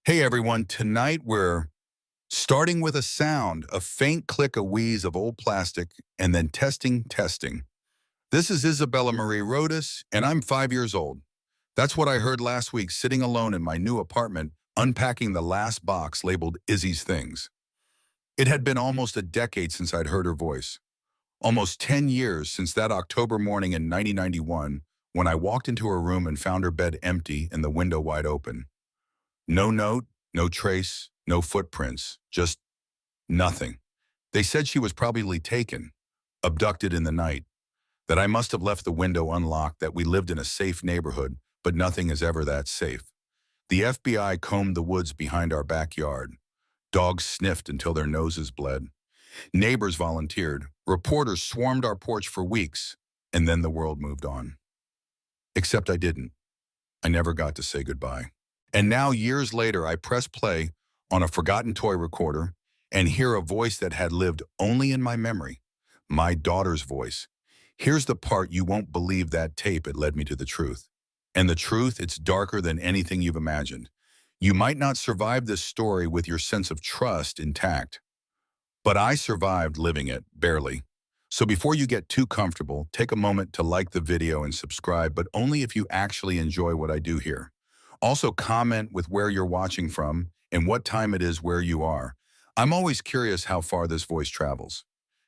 Hey everyone, tonight we're starting with a sound, a faint click, a wheeze of old plastic, and then testing. This is Isabella Marie Rodas, and I'm 5 years old. That's what I heard last week sitting alone in my new apartment, unpacking the last box labeled Izzy's Things. It had been almost a decade since I'd heard her voice. Almost 10 years since that October morning in 1991 when I walked into her room and found her bed empty and the window wide open. No note, no trace, no footprints, just nothing. They said she was probably taken, abducted in the night, that I must have left the window unlocked, that we lived in a safe neighborhood, but nothing is ever that safe. The FBI combed the woods behind our backyard. Dogs sniffed until their noses bled. Neighbors volunteered. Reporters swarmed our porch for weeks, and then the world moved on. Except I didn't. I never got to say goodbye. And now, years later, I press play on a forgotten toy recorder and hear a voice that had lived only in my memory, my daughter's voice. Here's the part you won't believe: that tape, it led me to the truth. And the truth, it's darker than anything you've imagined. You might not survive this story with your sense of trust intact, but I survived living it, barely. So before you get too comfortable, take a moment to like the video and subscribe, but only if you actually enjoy what I do here. Also, comment with where you're watching from and what time it is where you are. I'm always curious how far this voice travels.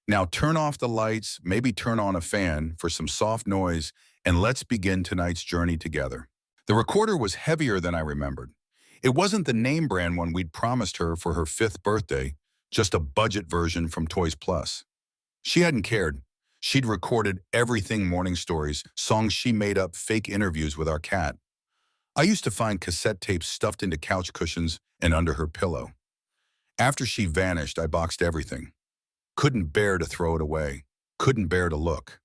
Now turn off the lights, maybe turn on a fan for some soft noise, and let's begin tonight's journey together. The recorder was heavier than I remembered. It wasn't the name brand one we'd promised her for her 5th birthday, just a budget version from Toys Plus. She hadn't cared. She'd recorded everything: morning stories, songs she made up, fake interviews with our cat. I used to find cassette tapes stuffed into couch cushions and under her pillow. After she vanished, I boxed everything. Couldn't bear to throw it away. Couldn't bear to look.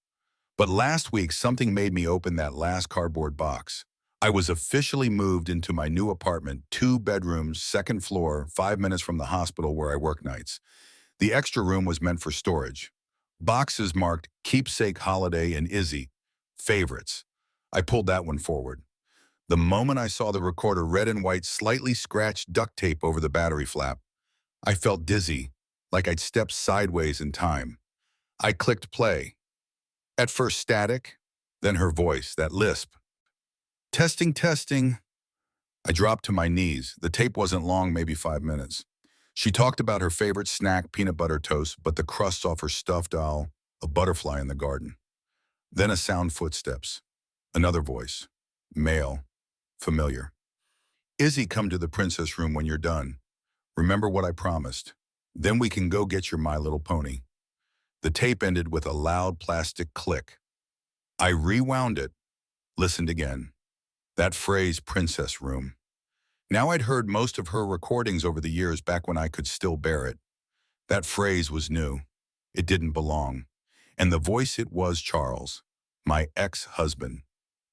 But last week, something made me open that last cardboard box. I was officially moved into my new apartment, 2 bedrooms, 2nd floor, 5 minutes from the hospital where I work nights. The extra room was meant for storage. Boxes marked Keepsake, Holiday, and Izzy, favorites. I pulled that one forward. The moment I saw the recorder, red and white, slightly scratched duct tape over the battery flap, I felt dizzy, like I'd stepped sideways in time. I clicked play. At first static, then her voice, that lisp. Testing. I dropped to my knees. The tape wasn't long, maybe 5 minutes. She talked about her favorite snack, peanut butter toast, but the crusts off her stuffed doll, a butterfly in the garden. Then a sound: footsteps. Another voice. Male. Familiar. Izzy, come to the princess room when you're done. Remember what I promised. Then we can go get your My Little Pony. The tape ended with a loud plastic click. I rewound it, listened again. That phrase, princess room. Now I'd heard most of her recordings over the years, back when I could still bear it. That phrase was new. It didn't belong. And the voice, it was Charles, my ex-husband,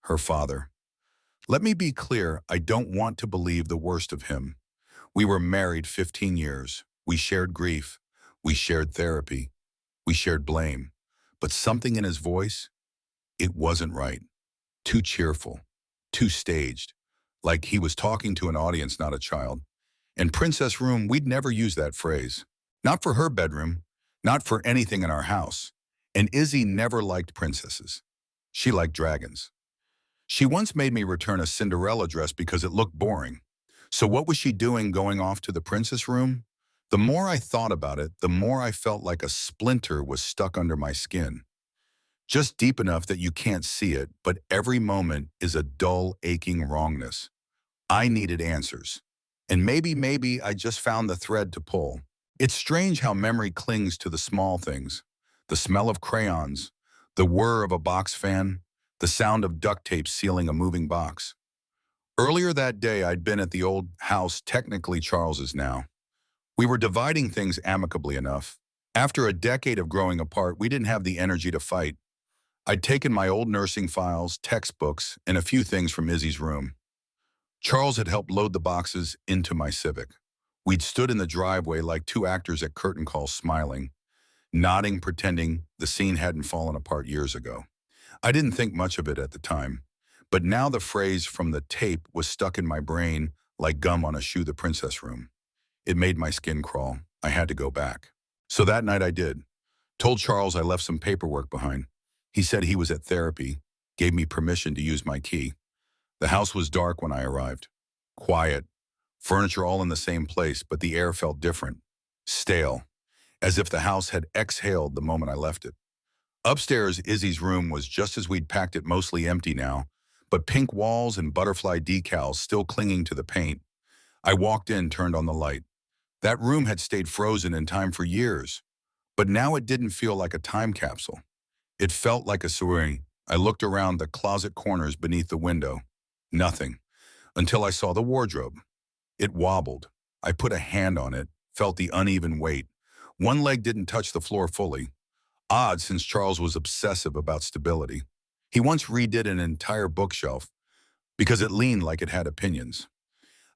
her father. Let me be clear, I don't want to believe the worst of him. We were married 15 years. We shared grief. We shared therapy. We shared blame. But something in his voice, it wasn't right. Too cheerful. Too staged. Like he was talking to an audience, not a child. In Princess Room, we'd never use that phrase. Not for her bedroom. Not for anything in our house. And Izzy never liked princesses. She liked dragons. She once made me return a Cinderella dress because it looked boring. So what was she doing going off to the princess room? The more I thought about it, the more I felt like a splinter was stuck under my skin. Just deep enough that you can't see it, but every moment is a dull, aching wrongness. I needed answers. And maybe I just found the thread to pull. It's strange how memory clings to the small things. The smell of crayons, the whir of a box fan, the sound of duct tape sealing a moving box. Earlier that day, I'd been at the old house, technically Charles's now. We were dividing things amicably enough. After a decade of growing apart, we didn't have the energy to fight. I'd taken my old nursing files, textbooks, and a few things from Izzy's room. Charles had helped load the boxes into my Civic. We'd stood in the driveway like 2 actors at curtain call, smiling, nodding, pretending the scene hadn't fallen apart years ago. I didn't think much of it at the time, but now the phrase from the tape was stuck in my brain like gum on a shoe, the princess room. It made my skin crawl. I had to go back. So that night I did. Told Charles I left some paperwork behind. He said he was at therapy, gave me permission to use my key. The house was dark when I arrived. Quiet. Furniture all in the same place, but the air felt different. Stale. As if the house had exhaled the moment I left it. Upstairs, Izzy's room was just as we'd packed it, mostly empty now, but pink walls and butterfly decals still clinging to the paint. I walked in, turned on the light. That room had stayed frozen in time for years, but now it didn't feel like a time capsule. It felt like a soiree. I looked around the closet corners beneath the window. Nothing, until I saw the wardrobe. It wobbled. I put a hand on it, felt the uneven weight. One leg didn't touch the floor fully. Odd, since Charles was obsessive about stability. He once redid an entire bookshelf because it leaned like it had opinions.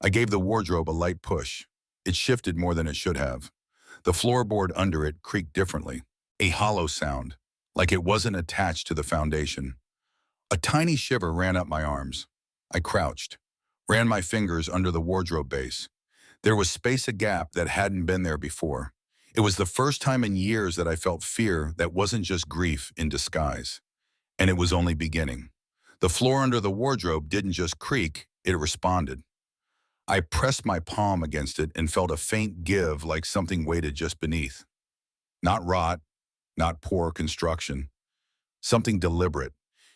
I gave the wardrobe a light push. It shifted more than it should have. The floorboard under it creaked differently, a hollow sound, like it wasn't attached to the foundation. A tiny shiver ran up my arms. I crouched, ran my fingers under the wardrobe base. There was space, a gap that hadn't been there before. It was the first time in years that I felt fear that wasn't just grief in disguise. And it was only beginning. The floor under the wardrobe didn't just creak, it responded. I pressed my palm against it and felt a faint give, like something weighted just beneath. Not rot, not poor construction. Something deliberate.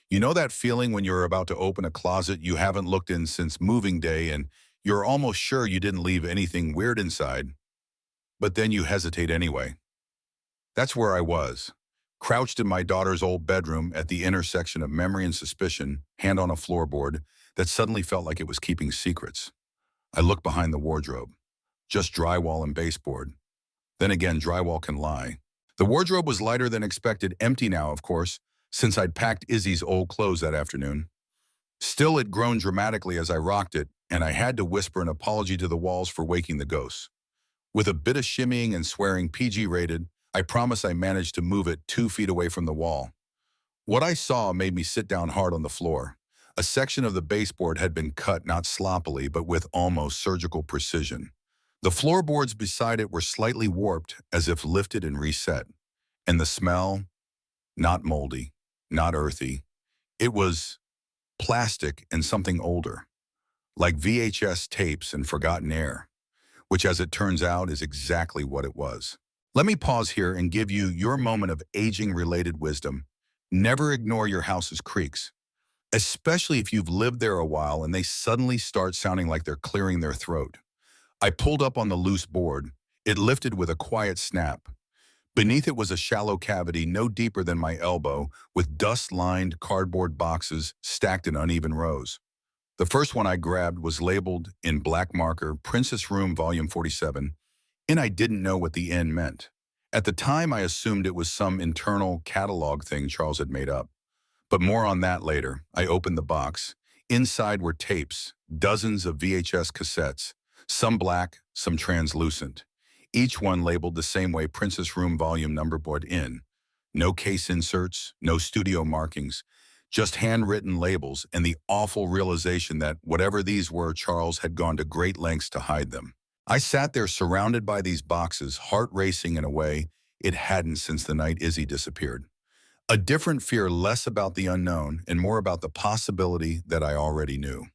You know that feeling when you're about to open a closet you haven't looked in since moving day and you're almost sure you didn't leave anything weird inside, but then you hesitate anyway. That's where I was, crouched in my daughter's old bedroom at the intersection of memory and suspicion, hand on a floorboard that suddenly felt like it was keeping secrets. I looked behind the wardrobe. Just drywall and baseboard. Then again, drywall can lie. The wardrobe was lighter than expected, empty now, of course, since I'd packed Izzy's old clothes that afternoon. Still, it groaned dramatically as I rocked it, and I had to whisper an apology to the walls for waking the ghosts. With a bit of shimmying and swearing, PG rated, I promise I managed to move it 2 feet away from the wall. What I saw made me sit down hard on the floor. A section of the baseboard had been cut, not sloppily, but with almost surgical precision. The floorboards beside it were slightly warped, as if lifted and reset. And the smell, not moldy, not earthy. It was plastic and something older, like VHS tapes and forgotten air, which, as it turns out, is exactly what it was. Let me pause here and give you your moment of aging-related wisdom. Never ignore your house's creaks, especially if you've lived there a while and they suddenly start sounding like they're clearing their throat. I pulled up on the loose board. It lifted with a quiet snap. Beneath it was a shallow cavity no deeper than my elbow, with dust-lined cardboard boxes stacked in uneven rows. The first one I grabbed was labeled in black marker, Princess Room Volume 47, and I didn't know what the N meant. At the time, I assumed it was some internal catalog thing Charles had made up. But more on that later. I opened the box. Inside were tapes, dozens of VHS cassettes, some black, some translucent. Each one labeled the same way, Princess Room Volume Numberboard in. No case inserts, no studio markings, just handwritten labels and the awful realization that whatever these were, Charles had gone to great lengths to hide them. I sat there surrounded by these boxes, heart racing in a way it hadn't since the night Izzy disappeared. A different fear, less about the unknown and more about the possibility that I already knew.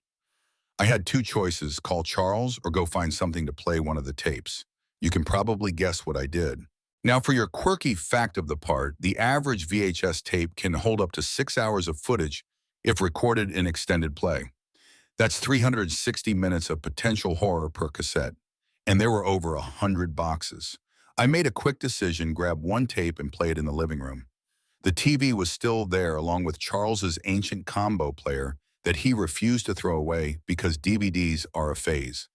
I had 2 choices, call Charles or go find something to play one of the tapes. You can probably guess what I did. Now, for your quirky fact of the part, the average VHS tape can hold up to 6 hours of footage if recorded in extended play. That's 360 minutes of potential horror per cassette. And there were over 100 boxes. I made a quick decision, grab one tape and play it in the living room. The TV was still there, along with Charles's ancient combo player that he refused to throw away because DVDs are a phase.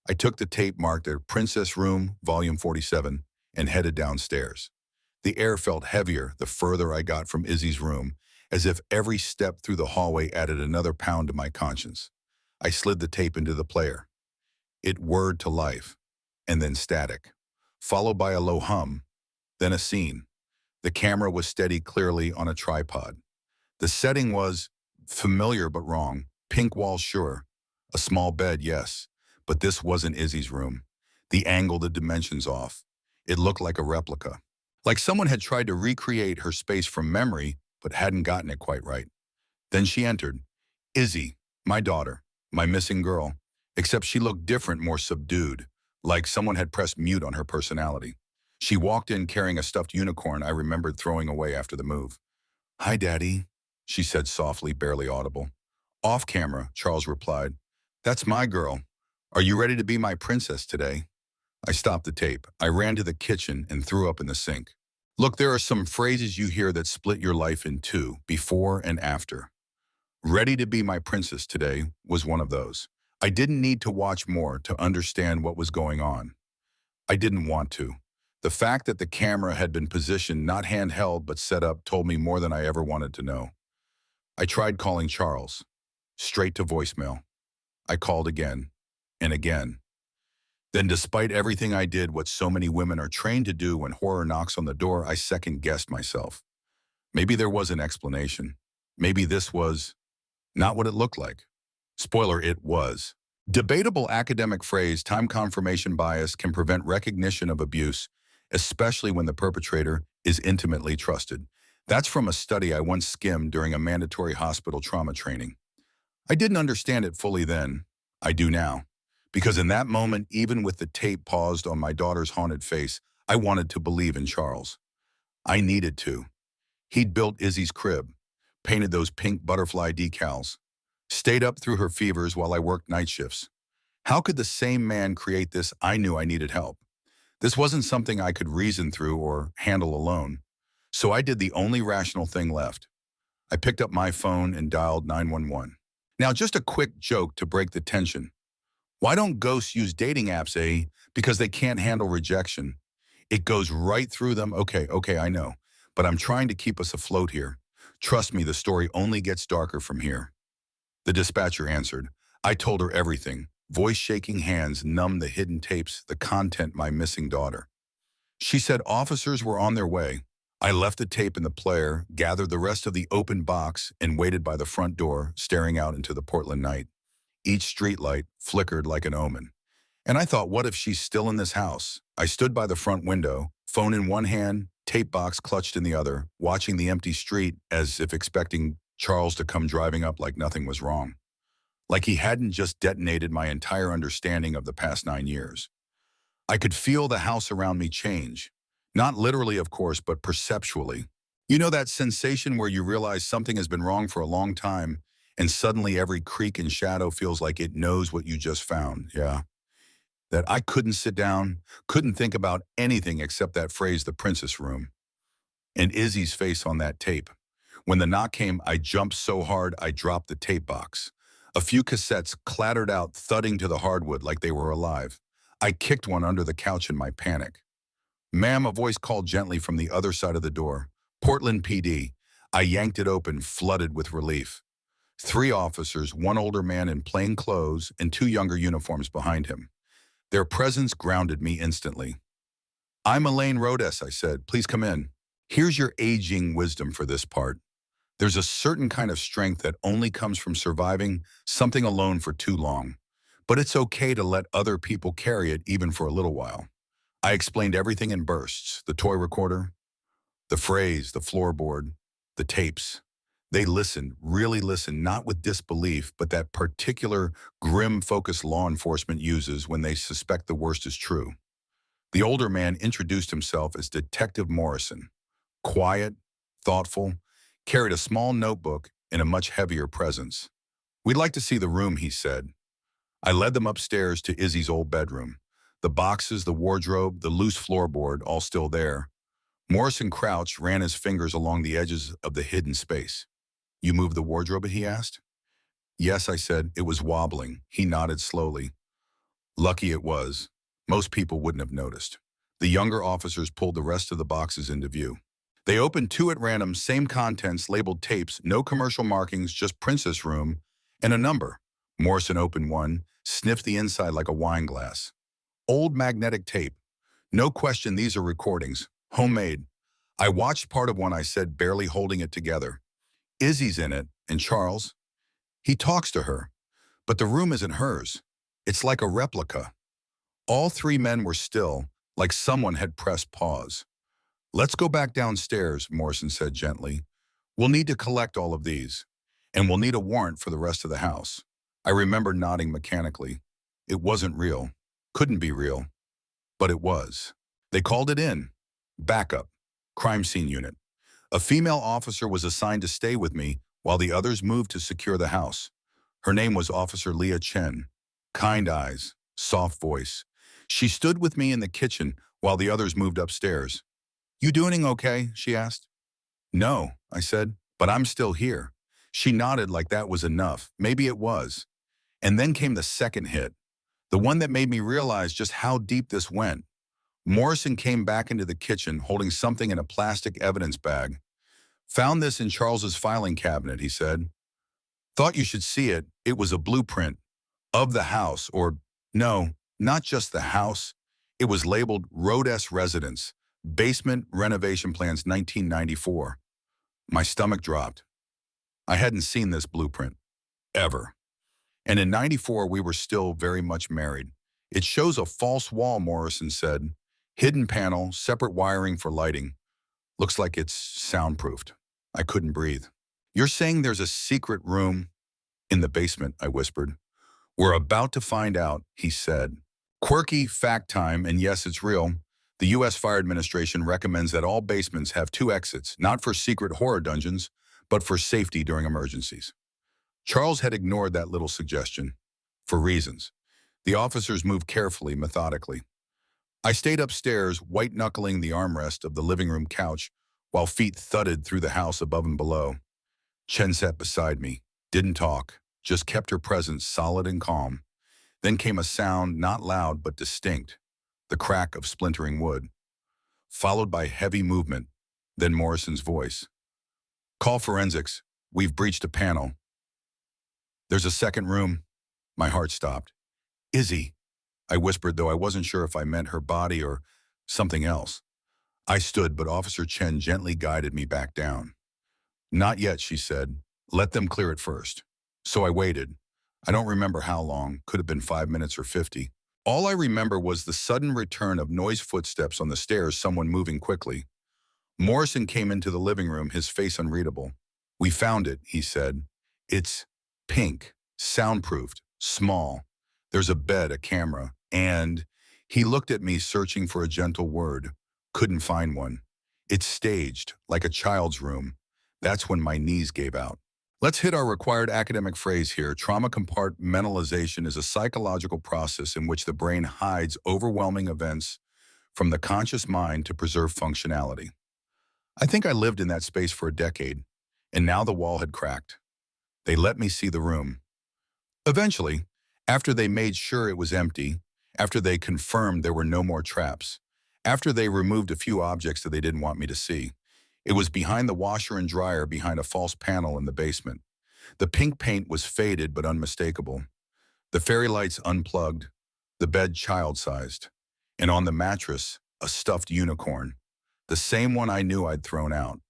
I took the tape marked at Princess Room, Volume 47, and headed downstairs. The air felt heavier the further I got from Izzy's room, as if every step through the hallway added another pound to my conscience. I slid the tape into the player. It whirred to life, and then static, followed by a low hum, then a scene. The camera was steady clearly on a tripod. The setting was familiar but wrong. Pink walls, sure. A small bed, yes. But this wasn't Izzy's room. The angle, the dimensions off. It looked like a replica. Like someone had tried to recreate her space from memory, but hadn't gotten it quite right. Then she entered. Izzy, my daughter, my missing girl. Except she looked different, more subdued, like someone had pressed mute on her personality. She walked in carrying a stuffed unicorn I remembered throwing away after the move. Hi, Daddy, she said softly, barely audible. Off camera, Charles replied. That's my girl. Are you ready to be my princess today? I stopped the tape. I ran to the kitchen and threw up in the sink. Look, there are some phrases you hear that split your life in two, before and after. Ready to be my princess today was one of those. I didn't need to watch more to understand what was going on. I didn't want to. The fact that the camera had been positioned not handheld but set up told me more than I ever wanted to know. I tried calling Charles. Straight to voicemail. I called again and again. Then despite everything I did, what so many women are trained to do when horror knocks on the door, I second-guessed myself. Maybe there was an explanation. Maybe this was not what it looked like. Spoiler, it was. Debatable academic phrase, time confirmation bias can prevent recognition of abuse, especially when the perpetrator is intimately trusted. That's from a study I once skimmed during a mandatory hospital trauma training. I didn't understand it fully then. I do now. Because in that moment, even with the tape paused on my daughter's haunted face, I wanted to believe in Charles. I needed to. He'd built Izzy's crib, painted those pink butterfly decals, stayed up through her fevers while I worked night shifts. How could the same man create this? I knew I needed help. This wasn't something I could reason through or handle alone. So I did the only rational thing left. I picked up my phone and dialed 911. Now, just a quick joke to break the tension. Why don't ghosts use dating apps, eh? Because they can't handle rejection. It goes right through them. Okay, I know. But I'm trying to keep us afloat here. Trust me, the story only gets darker from here. The dispatcher answered. I told her everything. Voice shaking, hands numbed the hidden tapes, the content, my missing daughter. She said officers were on their way. I left the tape in the player, gathered the rest of the open box, and waited by the front door, staring out into the Portland night. Each streetlight flickered like an omen. And I thought, what if she's still in this house? I stood by the front window, phone in one hand, tape box clutched in the other, watching the empty street as if expecting Charles to come driving up like nothing was wrong. Like he hadn't just detonated my entire understanding of the past 9 years. I could feel the house around me change. Not literally, of course, but perceptually. You know that sensation where you realize something has been wrong for a long time, and suddenly every creak and shadow feels like it knows what you just found, yeah? That I couldn't sit down, couldn't think about anything except that phrase, the princess room, and Izzy's face on that tape. When the knock came, I jumped so hard I dropped the tape box. A few cassettes clattered out, thudding to the hardwood like they were alive. I kicked one under the couch in my panic. Ma'am, a voice called gently from the other side of the door. Portland PD. I yanked it open, flooded with relief. 3 officers, 1 older man in plain clothes and 2 younger uniforms behind him. Their presence grounded me instantly. I'm Elaine Rodes, I said. Please come in. Here's your aging wisdom for this part. There's a certain kind of strength that only comes from surviving something alone for too long. But it's okay to let other people carry it even for a little while. I explained everything in bursts. The toy recorder, the phrase, the floorboard, the tapes. They listened, really listened, not with disbelief, but that particular grim focus law enforcement uses when they suspect the worst is true. The older man introduced himself as Detective Morrison. Quiet, thoughtful, carried a small notebook and a much heavier presence. We'd like to see the room, he said. I led them upstairs to Izzy's old bedroom. The boxes, the wardrobe, the loose floorboard, all still there. Morrison crouched, ran his fingers along the edges of the hidden space. You moved the wardrobe, he asked. Yes, I said. It was wobbling. He nodded slowly. Lucky it was. Most people wouldn't have noticed. The younger officers pulled the rest of the boxes into view. They opened 2 at random, same contents, labeled tapes, no commercial markings, just princess room, and a number. Morrison opened one, sniffed the inside like a wine glass. Old magnetic tape. No question, these are recordings. Homemade. I watched part of one, I said, barely holding it together. Izzy's in it, and Charles. He talks to her, but the room isn't hers. It's like a replica. All three men were still, like someone had pressed pause. Let's go back downstairs, Morrison said gently. We'll need to collect all of these, and we'll need a warrant for the rest of the house. I remember nodding mechanically. It wasn't real. Couldn't be real. But it was. They called it in. Backup. Crime scene unit. A female officer was assigned to stay with me while the others moved to secure the house. Her name was Officer Leah Chen. Kind eyes, soft voice. She stood with me in the kitchen while the others moved upstairs. You doing okay? She asked. No, I said, but I'm still here. She nodded like that was enough. Maybe it was. And then came the second hit, the one that made me realize just how deep this went. Morrison came back into the kitchen holding something in a plastic evidence bag. Found this in Charles's filing cabinet, he said. Thought you should see it. It was a blueprint of the house, or no, not just the house. It was labeled Road S Residence, Basement Renovation Plans 1994. My stomach dropped. I hadn't seen this blueprint, ever. And in '94, we were still very much married. It shows a false wall, Morrison said. Hidden panel, separate wiring for lighting. Looks like it's soundproofed. I couldn't breathe. You're saying there's a secret room in the basement, I whispered. We're about to find out, he said. Quirky fact time, and yes, it's real. The U.S. Fire Administration recommends that all basements have two exits, not for secret horror dungeons, but for safety during emergencies. Charles had ignored that little suggestion, for reasons. The officers moved carefully, methodically. I stayed upstairs, white-knuckling the armrest of the living room couch, while feet thudded through the house above and below. Chen sat beside me, didn't talk, just kept her presence solid and calm. Then came a sound not loud but distinct, the crack of splintering wood, followed by heavy movement, then Morrison's voice. Call forensics. We've breached a panel. There's a second room. My heart stopped. Izzy, I whispered, though I wasn't sure if I meant her body or something else. I stood, but Officer Chen gently guided me back down. Not yet, she said. Let them clear it first. So I waited. I don't remember how long, could have been 5 minutes or 50. All I remember was the sudden return of noise footsteps on the stairs, someone moving quickly. Morrison came into the living room, his face unreadable. We found it, he said. It's pink, soundproofed, small. There's a bed, a camera, and he looked at me searching for a gentle word. Couldn't find one. It's staged, like a child's room. That's when my knees gave out. Let's hit our required academic phrase here. Trauma compartmentalization is a psychological process in which the brain hides overwhelming events from the conscious mind to preserve functionality. I think I lived in that space for a decade, and now the wall had cracked. They let me see the room. Eventually, after they made sure it was empty, after they confirmed there were no more traps, after they removed a few objects that they didn't want me to see, it was behind the washer and dryer behind a false panel in the basement. The pink paint was faded but unmistakable. The fairy lights unplugged, the bed child-sized, and on the mattress, a stuffed unicorn, the same one I knew I'd thrown out.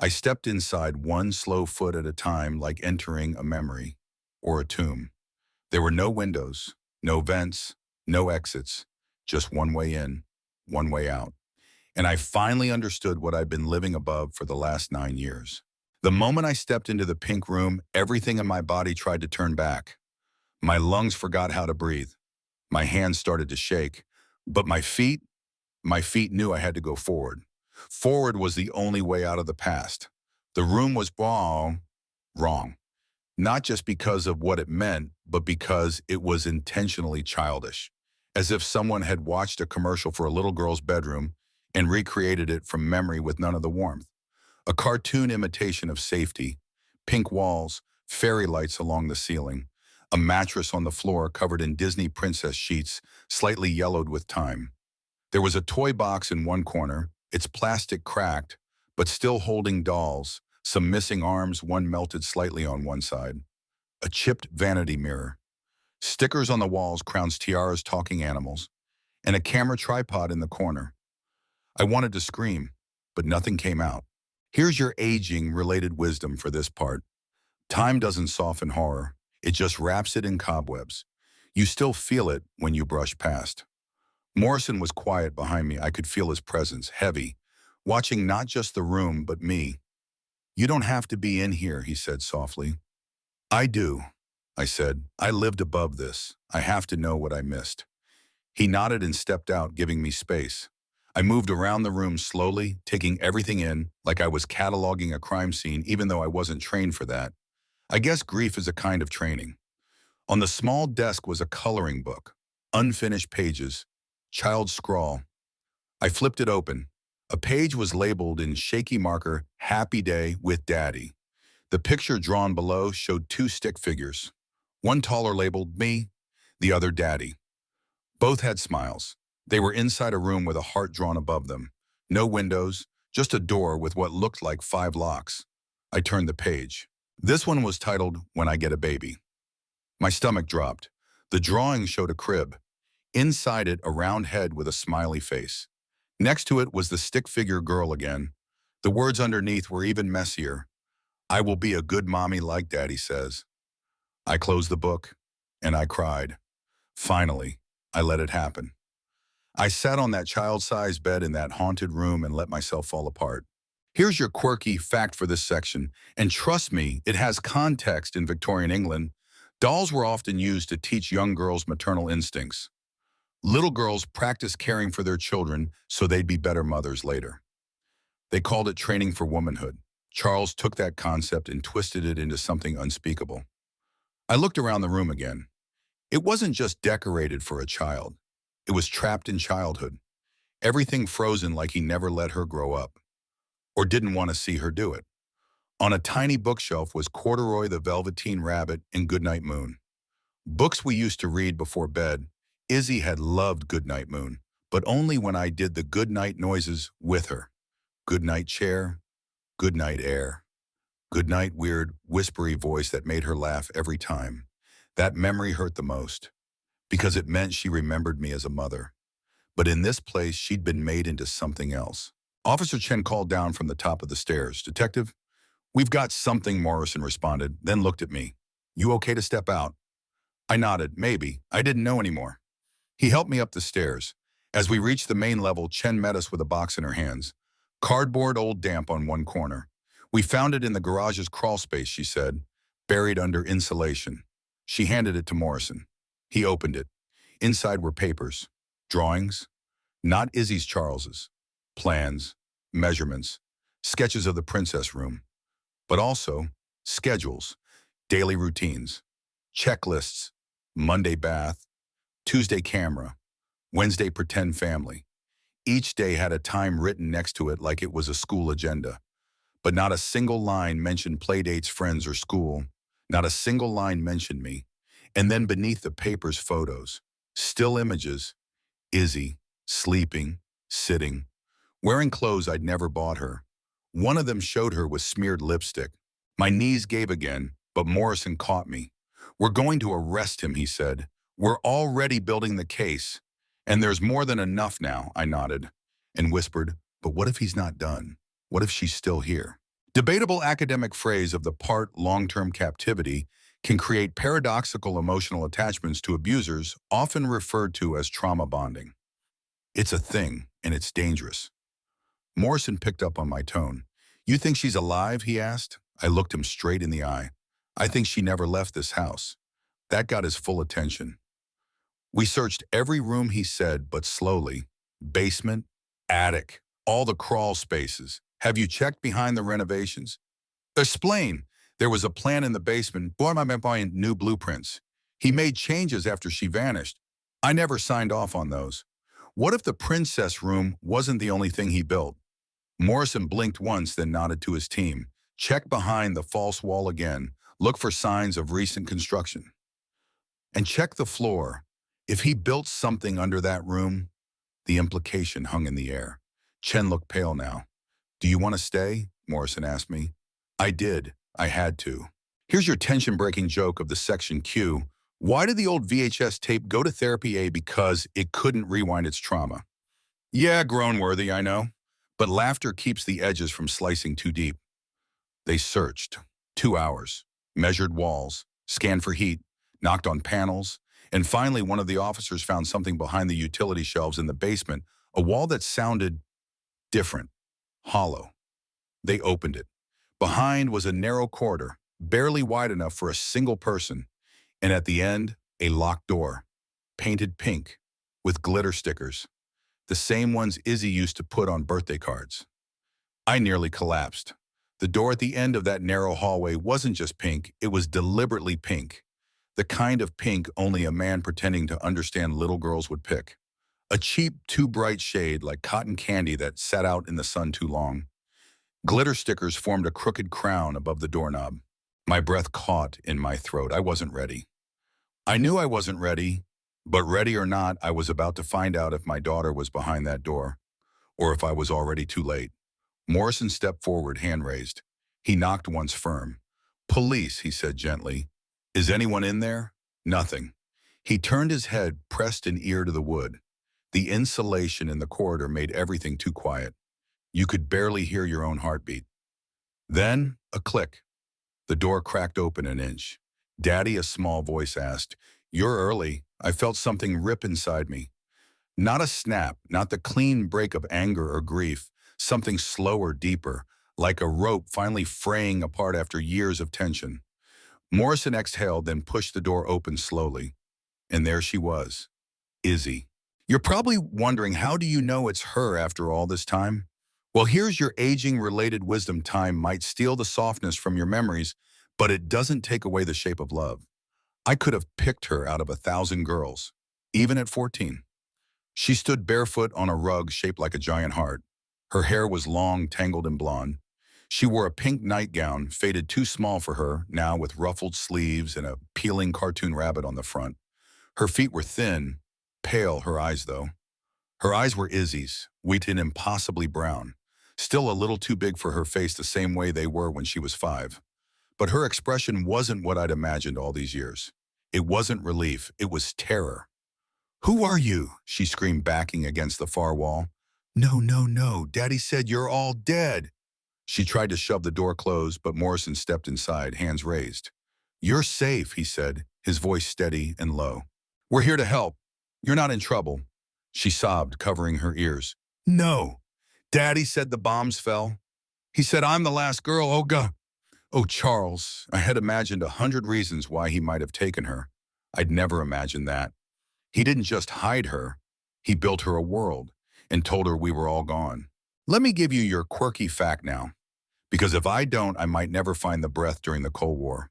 I stepped inside one slow foot at a time, like entering a memory or a tomb. There were no windows, no vents, no exits, just one way in, one way out. And I finally understood what I'd been living above for the last 9 years. The moment I stepped into the pink room, everything in my body tried to turn back. My lungs forgot how to breathe. My hands started to shake. But my feet knew I had to go forward. Forward was the only way out of the past. The room was wrong. Not just because of what it meant, but because it was intentionally childish. As if someone had watched a commercial for a little girl's bedroom and recreated it from memory with none of the warmth. A cartoon imitation of safety, pink walls, fairy lights along the ceiling, a mattress on the floor covered in Disney princess sheets, slightly yellowed with time. There was a toy box in one corner, its plastic cracked, but still holding dolls, some missing arms, one melted slightly on one side. A chipped vanity mirror. Stickers on the walls, crowns, tiaras, talking animals, and a camera tripod in the corner. I wanted to scream, but nothing came out. Here's your aging-related wisdom for this part. Time doesn't soften horror. It just wraps it in cobwebs. You still feel it when you brush past. Morrison was quiet behind me. I could feel his presence, heavy, watching not just the room, but me. You don't have to be in here, he said softly. I do, I said. I lived above this. I have to know what I missed. He nodded and stepped out, giving me space. I moved around the room slowly, taking everything in, like I was cataloging a crime scene, even though I wasn't trained for that. I guess grief is a kind of training. On the small desk was a coloring book, unfinished pages, child's scrawl. I flipped it open. A page was labeled in shaky marker, "Happy Day with Daddy." The picture drawn below showed two stick figures. One taller labeled me, the other Daddy. Both had smiles. They were inside a room with a heart drawn above them. No windows, just a door with what looked like 5 locks. I turned the page. This one was titled, "When I Get a Baby." My stomach dropped. The drawing showed a crib. Inside it, a round head with a smiley face. Next to it was the stick figure girl again. The words underneath were even messier. "I will be a good mommy like Daddy says." I closed the book, and I cried. Finally, I let it happen. I sat on that child-sized bed in that haunted room and let myself fall apart. Here's your quirky fact for this section, and trust me, it has context in Victorian England. Dolls were often used to teach young girls maternal instincts. Little girls practiced caring for their children so they'd be better mothers later. They called it training for womanhood. Charles took that concept and twisted it into something unspeakable. I looked around the room again. It wasn't just decorated for a child. It was trapped in childhood. Everything frozen like he never let her grow up, or didn't want to see her do it. On a tiny bookshelf was Corduroy the Velveteen Rabbit and Goodnight Moon. Books we used to read before bed. Izzy had loved Goodnight Moon, but only when I did the goodnight noises with her. Goodnight chair, goodnight air, goodnight weird, whispery voice that made her laugh every time. That memory hurt the most, because it meant she remembered me as a mother. But in this place, she'd been made into something else. Officer Chen called down from the top of the stairs. "Detective, we've got something," Morrison responded, then looked at me. "You okay to step out?" I nodded, maybe. I didn't know anymore. He helped me up the stairs. As we reached the main level, Chen met us with a box in her hands. Cardboard old damp on one corner. "We found it in the garage's crawl space," she said, "buried under insulation." She handed it to Morrison. He opened it. Inside were papers, drawings, not Izzy's, Charles's, plans, measurements, sketches of the princess room, but also schedules, daily routines, checklists, Monday bath, Tuesday camera, Wednesday pretend family. Each day had a time written next to it like it was a school agenda. But not a single line mentioned playdates, friends, or school. Not a single line mentioned me. And then beneath the papers, photos. Still images. Izzy, sleeping, sitting, wearing clothes I'd never bought her. One of them showed her with smeared lipstick. My knees gave again, but Morrison caught me. "We're going to arrest him," he said. "We're already building the case. And there's more than enough now," I nodded, and whispered, "But what if he's not done? What if she's still here?" Debatable academic phrase of the part long-term captivity can create paradoxical emotional attachments to abusers, often referred to as trauma bonding. It's a thing, and it's dangerous. Morrison picked up on my tone. "You think she's alive?" he asked. I looked him straight in the eye. "I think she never left this house." That got his full attention. We searched every room, he said, but slowly. Basement, attic, all the crawl spaces. "Have you checked behind the renovations?" "Explain." "There was a plan in the basement. Buying new blueprints. He made changes after she vanished. I never signed off on those." "What if the princess room wasn't the only thing he built?" Morrison blinked once, then nodded to his team. "Check behind the false wall again. Look for signs of recent construction. And check the floor. If he built something under that room." The implication hung in the air. Chen looked pale now. "Do you want to stay?" Morrison asked me. I did. I had to. Here's your tension-breaking joke of the section Q. Why did the old VHS tape go to therapy A? Because it couldn't rewind its trauma. Yeah, groan-worthy, I know. But laughter keeps the edges from slicing too deep. They searched. 2 hours. Measured walls. Scanned for heat. Knocked on panels. And finally, one of the officers found something behind the utility shelves in the basement, a wall that sounded different, hollow. They opened it. Behind was a narrow corridor, barely wide enough for a single person, and at the end, a locked door, painted pink, with glitter stickers, the same ones Izzy used to put on birthday cards. I nearly collapsed. The door at the end of that narrow hallway wasn't just pink, it was deliberately pink. The kind of pink only a man pretending to understand little girls would pick. A cheap, too bright shade like cotton candy that sat out in the sun too long. Glitter stickers formed a crooked crown above the doorknob. My breath caught in my throat. I wasn't ready. I knew I wasn't ready, but ready or not, I was about to find out if my daughter was behind that door, or if I was already too late. Morrison stepped forward, hand raised. He knocked once firm. "Police," he said gently. "Is anyone in there?" Nothing. He turned his head, pressed an ear to the wood. The insulation in the corridor made everything too quiet. You could barely hear your own heartbeat. Then, a click. The door cracked open an inch. "Daddy," a small voice asked. "You're early." I felt something rip inside me. Not a snap, not the clean break of anger or grief, something slower, deeper, like a rope finally fraying apart after years of tension. Morrison exhaled, then pushed the door open slowly. And there she was, Izzy. You're probably wondering, how do you know it's her after all this time? Well, here's your aging-related wisdom. Time might steal the softness from your memories, but it doesn't take away the shape of love. I could have picked her out of 1,000 girls, even at 14. She stood barefoot on a rug shaped like a giant heart. Her hair was long, tangled and blonde. She wore a pink nightgown, faded too small for her, now with ruffled sleeves and a peeling cartoon rabbit on the front. Her feet were thin, pale, her eyes though. Her eyes were Izzy's, wheat and impossibly brown, still a little too big for her face the same way they were when she was 5. But her expression wasn't what I'd imagined all these years. It wasn't relief, it was terror. "Who are you?" she screamed, backing against the far wall. "No, no, no, Daddy said you're all dead." She tried to shove the door closed, but Morrison stepped inside, hands raised. "You're safe," he said, his voice steady and low. "We're here to help. You're not in trouble." She sobbed, covering her ears. "No. Daddy said the bombs fell. He said I'm the last girl. Oh, God." Oh, Charles, I had imagined 100 reasons why he might have taken her. I'd never imagined that. He didn't just hide her. He built her a world and told her we were all gone. Let me give you your quirky fact now, because if I don't, I might never find the breath during the Cold War.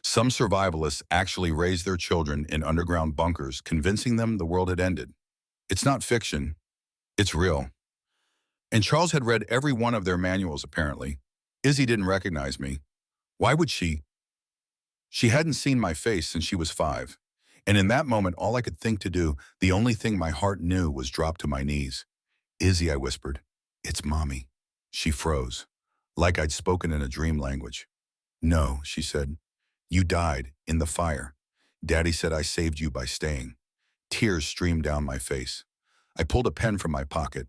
Some survivalists actually raised their children in underground bunkers, convincing them the world had ended. It's not fiction. It's real. And Charles had read every one of their manuals, apparently. Izzy didn't recognize me. Why would she? She hadn't seen my face since she was 5. And in that moment, all I could think to do, the only thing my heart knew, was drop to my knees. "Izzy," I whispered. "It's Mommy." She froze, like I'd spoken in a dream language. "No," she said. "You died in the fire. Daddy said I saved you by staying." Tears streamed down my face. I pulled a pen from my pocket.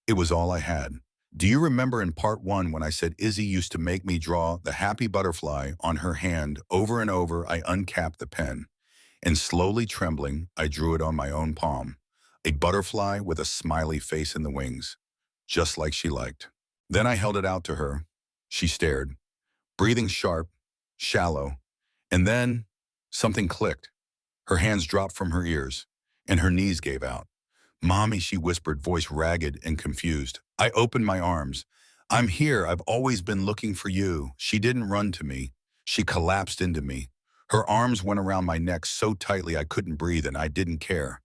It was all I had. "Do you remember in part 1 when I said Izzy used to make me draw the happy butterfly on her hand over and over?" I uncapped the pen, and slowly trembling, I drew it on my own palm. A butterfly with a smiley face in the wings, just like she liked. Then I held it out to her. She stared, breathing sharp, shallow, and then something clicked. Her hands dropped from her ears, and her knees gave out. "Mommy," she whispered, voice ragged and confused. I opened my arms. "I'm here. I've always been looking for you." She didn't run to me. She collapsed into me. Her arms went around my neck so tightly I couldn't breathe, and I didn't care.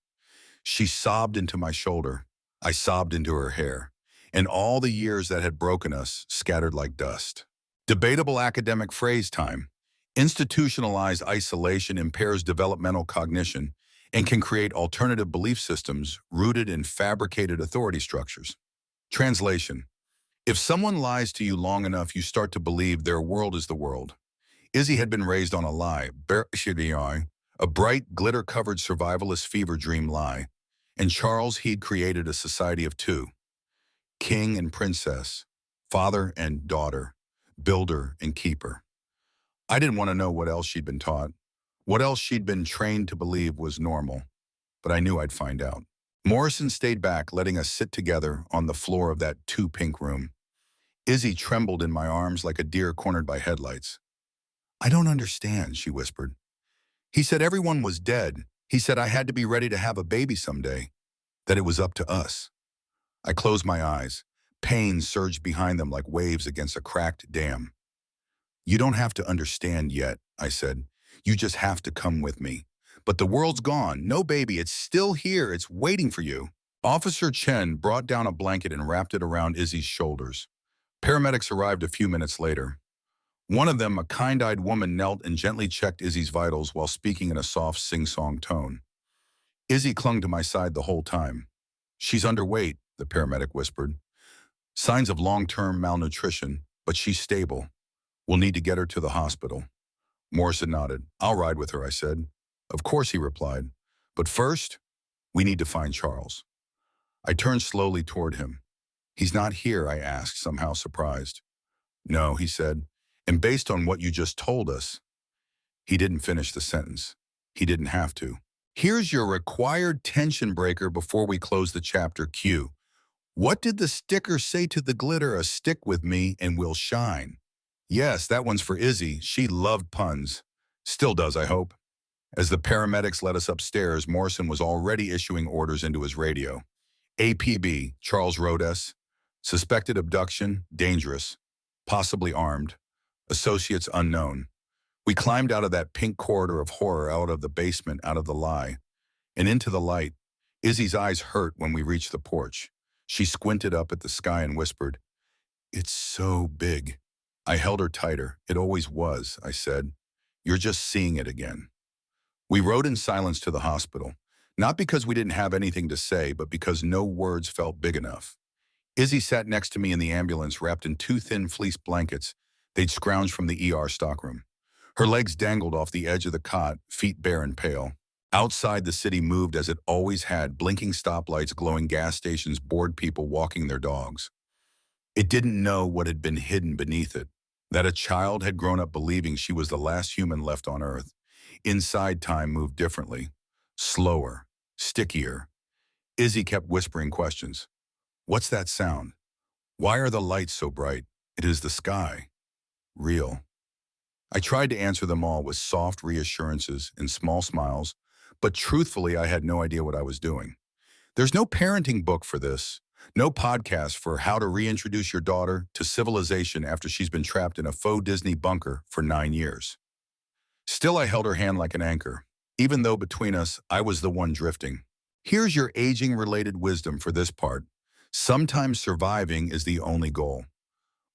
She sobbed into my shoulder. I sobbed into her hair. And all the years that had broken us scattered like dust. Debatable academic phrase time. Institutionalized isolation impairs developmental cognition and can create alternative belief systems rooted in fabricated authority structures. Translation: if someone lies to you long enough, you start to believe their world is the world. Izzy had been raised on a lie, a bright, glitter-covered survivalist fever dream lie, and Charles, he'd created a society of two: king and princess, father and daughter, builder and keeper. I didn't want to know what else she'd been taught, What else she'd been trained to believe was normal, but I knew I'd find out. Morrison stayed back, letting us sit together on the floor of that too-pink room. Izzy trembled in my arms like a deer cornered by headlights. "I don't understand," she whispered. "He said everyone was dead. He said I had to be ready to have a baby someday, that it was up to us." I closed my eyes. Pain surged behind them like waves against a cracked dam. "You don't have to understand yet," I said. "You just have to come with me. But the world's gone. No baby, it's still here. It's waiting for you." Officer Chen brought down a blanket and wrapped it around Izzy's shoulders. Paramedics arrived a few minutes later. One of them, a kind-eyed woman, knelt and gently checked Izzy's vitals while speaking in a soft sing-song tone. Izzy clung to my side the whole time. "She's underweight," the paramedic whispered. "Signs of long-term malnutrition, but she's stable. We'll need to get her to the hospital." Morrison nodded. "I'll ride with her," I said. "Of course," he replied. "But first, we need to find Charles." I turned slowly toward him. "He's not here?" I asked, somehow surprised. "No," he said. "And based on what you just told us—" He didn't finish the sentence. He didn't have to. "Here's your required tension breaker before we close the chapter. Q. What did the sticker say to the glitter? A stick with me and we'll shine." Yes, that one's for Izzy. She loved puns. Still does, I hope. As the paramedics led us upstairs, Morrison was already issuing orders into his radio. APB, Charles Rhodes. Suspected abduction, dangerous. Possibly armed. Associates unknown. We climbed out of that pink corridor of horror, out of the basement, out of the lie, and into the light. Izzy's eyes hurt when we reached the porch. She squinted up at the sky and whispered, "It's so big." I held her tighter. "It always was," I said. "You're just seeing it again." We rode in silence to the hospital, not because we didn't have anything to say, but because no words felt big enough. Izzy sat next to me in the ambulance, wrapped in two thin fleece blankets they'd scrounged from the ER stockroom. Her legs dangled off the edge of the cot, feet bare and pale. Outside, the city moved as it always had, blinking stoplights, glowing gas stations, bored people walking their dogs. It didn't know what had been hidden beneath it, that a child had grown up believing she was the last human left on Earth. Inside, time moved differently, slower, stickier. Izzy kept whispering questions. "What's that sound? Why are the lights so bright? It is the sky. Real." I tried to answer them all with soft reassurances and small smiles, but truthfully, I had no idea what I was doing. There's no parenting book for this, no podcast for how to reintroduce your daughter to civilization after she's been trapped in a faux Disney bunker for 9 years. Still, I held her hand like an anchor, even though between us, I was the one drifting. Here's your aging-related wisdom for this part. Sometimes surviving is the only goal.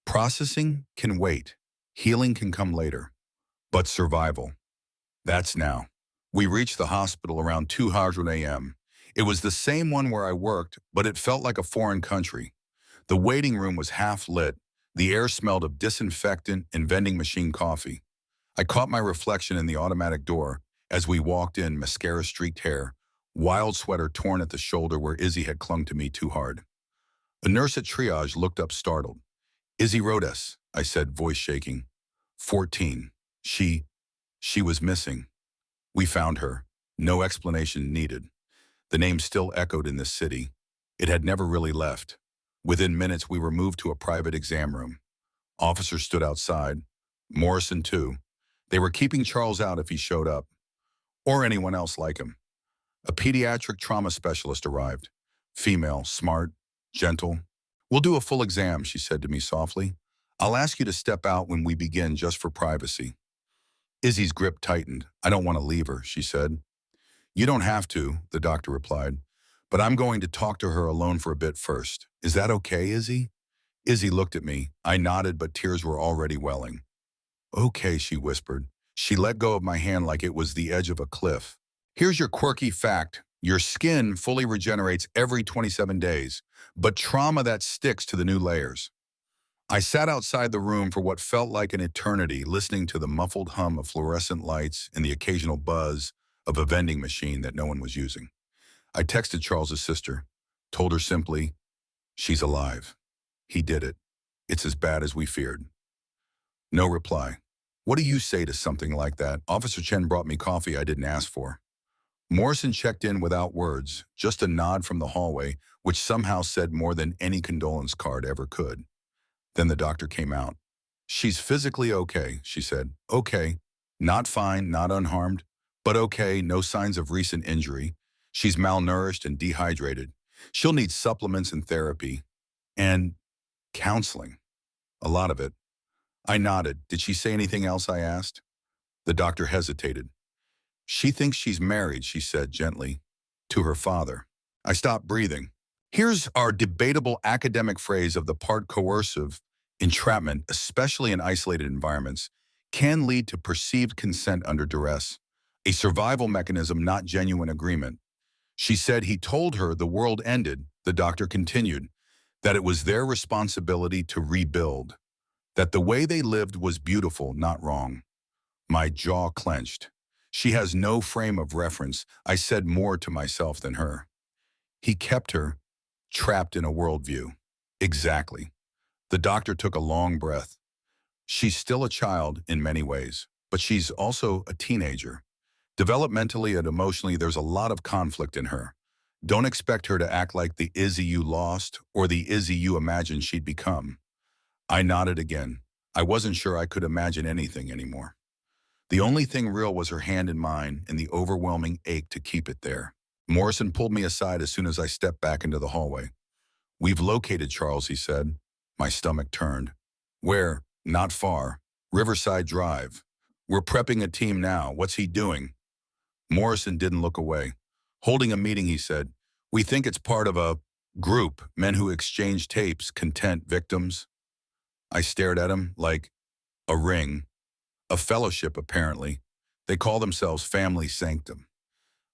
Processing can wait. Healing can come later. But survival, that's now. We reached the hospital around 2:00 a.m. It was the same one where I worked, but it felt like a foreign country. The waiting room was half lit. The air smelled of disinfectant and vending machine coffee. I caught my reflection in the automatic door as we walked in, mascara-streaked hair, wild sweater torn at the shoulder where Izzy had clung to me too hard. A nurse at triage looked up startled. "Izzy Rhodes," I said, voice shaking. 14. She was missing. We found her. No explanation needed. The name still echoed in this city. It had never really left. Within minutes, we were moved to a private exam room. Officers stood outside. Morrison, too. They were keeping Charles out if he showed up. Or anyone else like him. A pediatric trauma specialist arrived. Female, smart, gentle. "We'll do a full exam," she said to me softly. "I'll ask you to step out when we begin just for privacy." Izzy's grip tightened. "I don't want to leave her," she said. "You don't have to," the doctor replied. "But I'm going to talk to her alone for a bit first. Is that okay, Izzy?" Izzy looked at me. I nodded, but tears were already welling. "Okay," she whispered. She let go of my hand like it was the edge of a cliff. "Here's your quirky fact. Your skin fully regenerates every 27 days, but trauma that sticks to the new layers." I sat outside the room for what felt like an eternity, listening to the muffled hum of fluorescent lights and the occasional buzz of a vending machine that no one was using. I texted Charles's sister, told her simply, "She's alive. He did it. It's as bad as we feared." No reply. What do you say to something like that? Officer Chen brought me coffee I didn't ask for. Morrison checked in without words, just a nod from the hallway, which somehow said more than any condolence card ever could. Then the doctor came out. She's physically okay, she said. Okay. Not fine, not unharmed, but okay, no signs of recent injury. She's malnourished and dehydrated. She'll need supplements and therapy. And counseling. A lot of it. I nodded. Did she say anything else, I asked? The doctor hesitated. She thinks she's married, she said gently, to her father. I stopped breathing. Here's our debatable academic phrase of the part coercive entrapment, especially in isolated environments, can lead to perceived consent under duress, a survival mechanism, not genuine agreement. She said he told her the world ended, the doctor continued, that it was their responsibility to rebuild, that the way they lived was beautiful, not wrong. My jaw clenched. She has no frame of reference. I said more to myself than her. He kept her trapped in a worldview. Exactly. The doctor took a long breath. She's still a child in many ways, but she's also a teenager. Developmentally and emotionally, there's a lot of conflict in her. Don't expect her to act like the Izzy you lost or the Izzy you imagined she'd become. I nodded again. I wasn't sure I could imagine anything anymore. The only thing real was her hand in mine and the overwhelming ache to keep it there. Morrison pulled me aside as soon as I stepped back into the hallway. We've located Charles, he said. My stomach turned. Where? Not far. Riverside Drive. We're prepping a team now. What's he doing? Morrison didn't look away. Holding a meeting, he said. We think it's part of a group, men who exchange tapes, content victims. I stared at him like a ring. A fellowship, apparently. They call themselves Family Sanctum.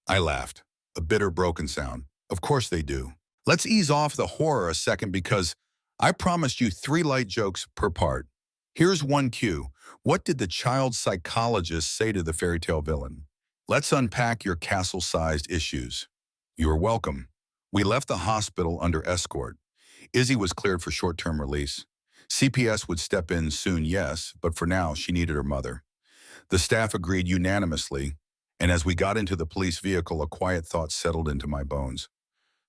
I laughed. A bitter, broken sound. Of course they do. Let's ease off the horror a second because I promised you 3 light jokes per part. Here's one cue. What did the child psychologist say to the fairy tale villain? Let's unpack your castle-sized issues. You're welcome. We left the hospital under escort. Izzy was cleared for short-term release. CPS would step in soon, yes, but for now, she needed her mother. The staff agreed unanimously, and as we got into the police vehicle, a quiet thought settled into my bones.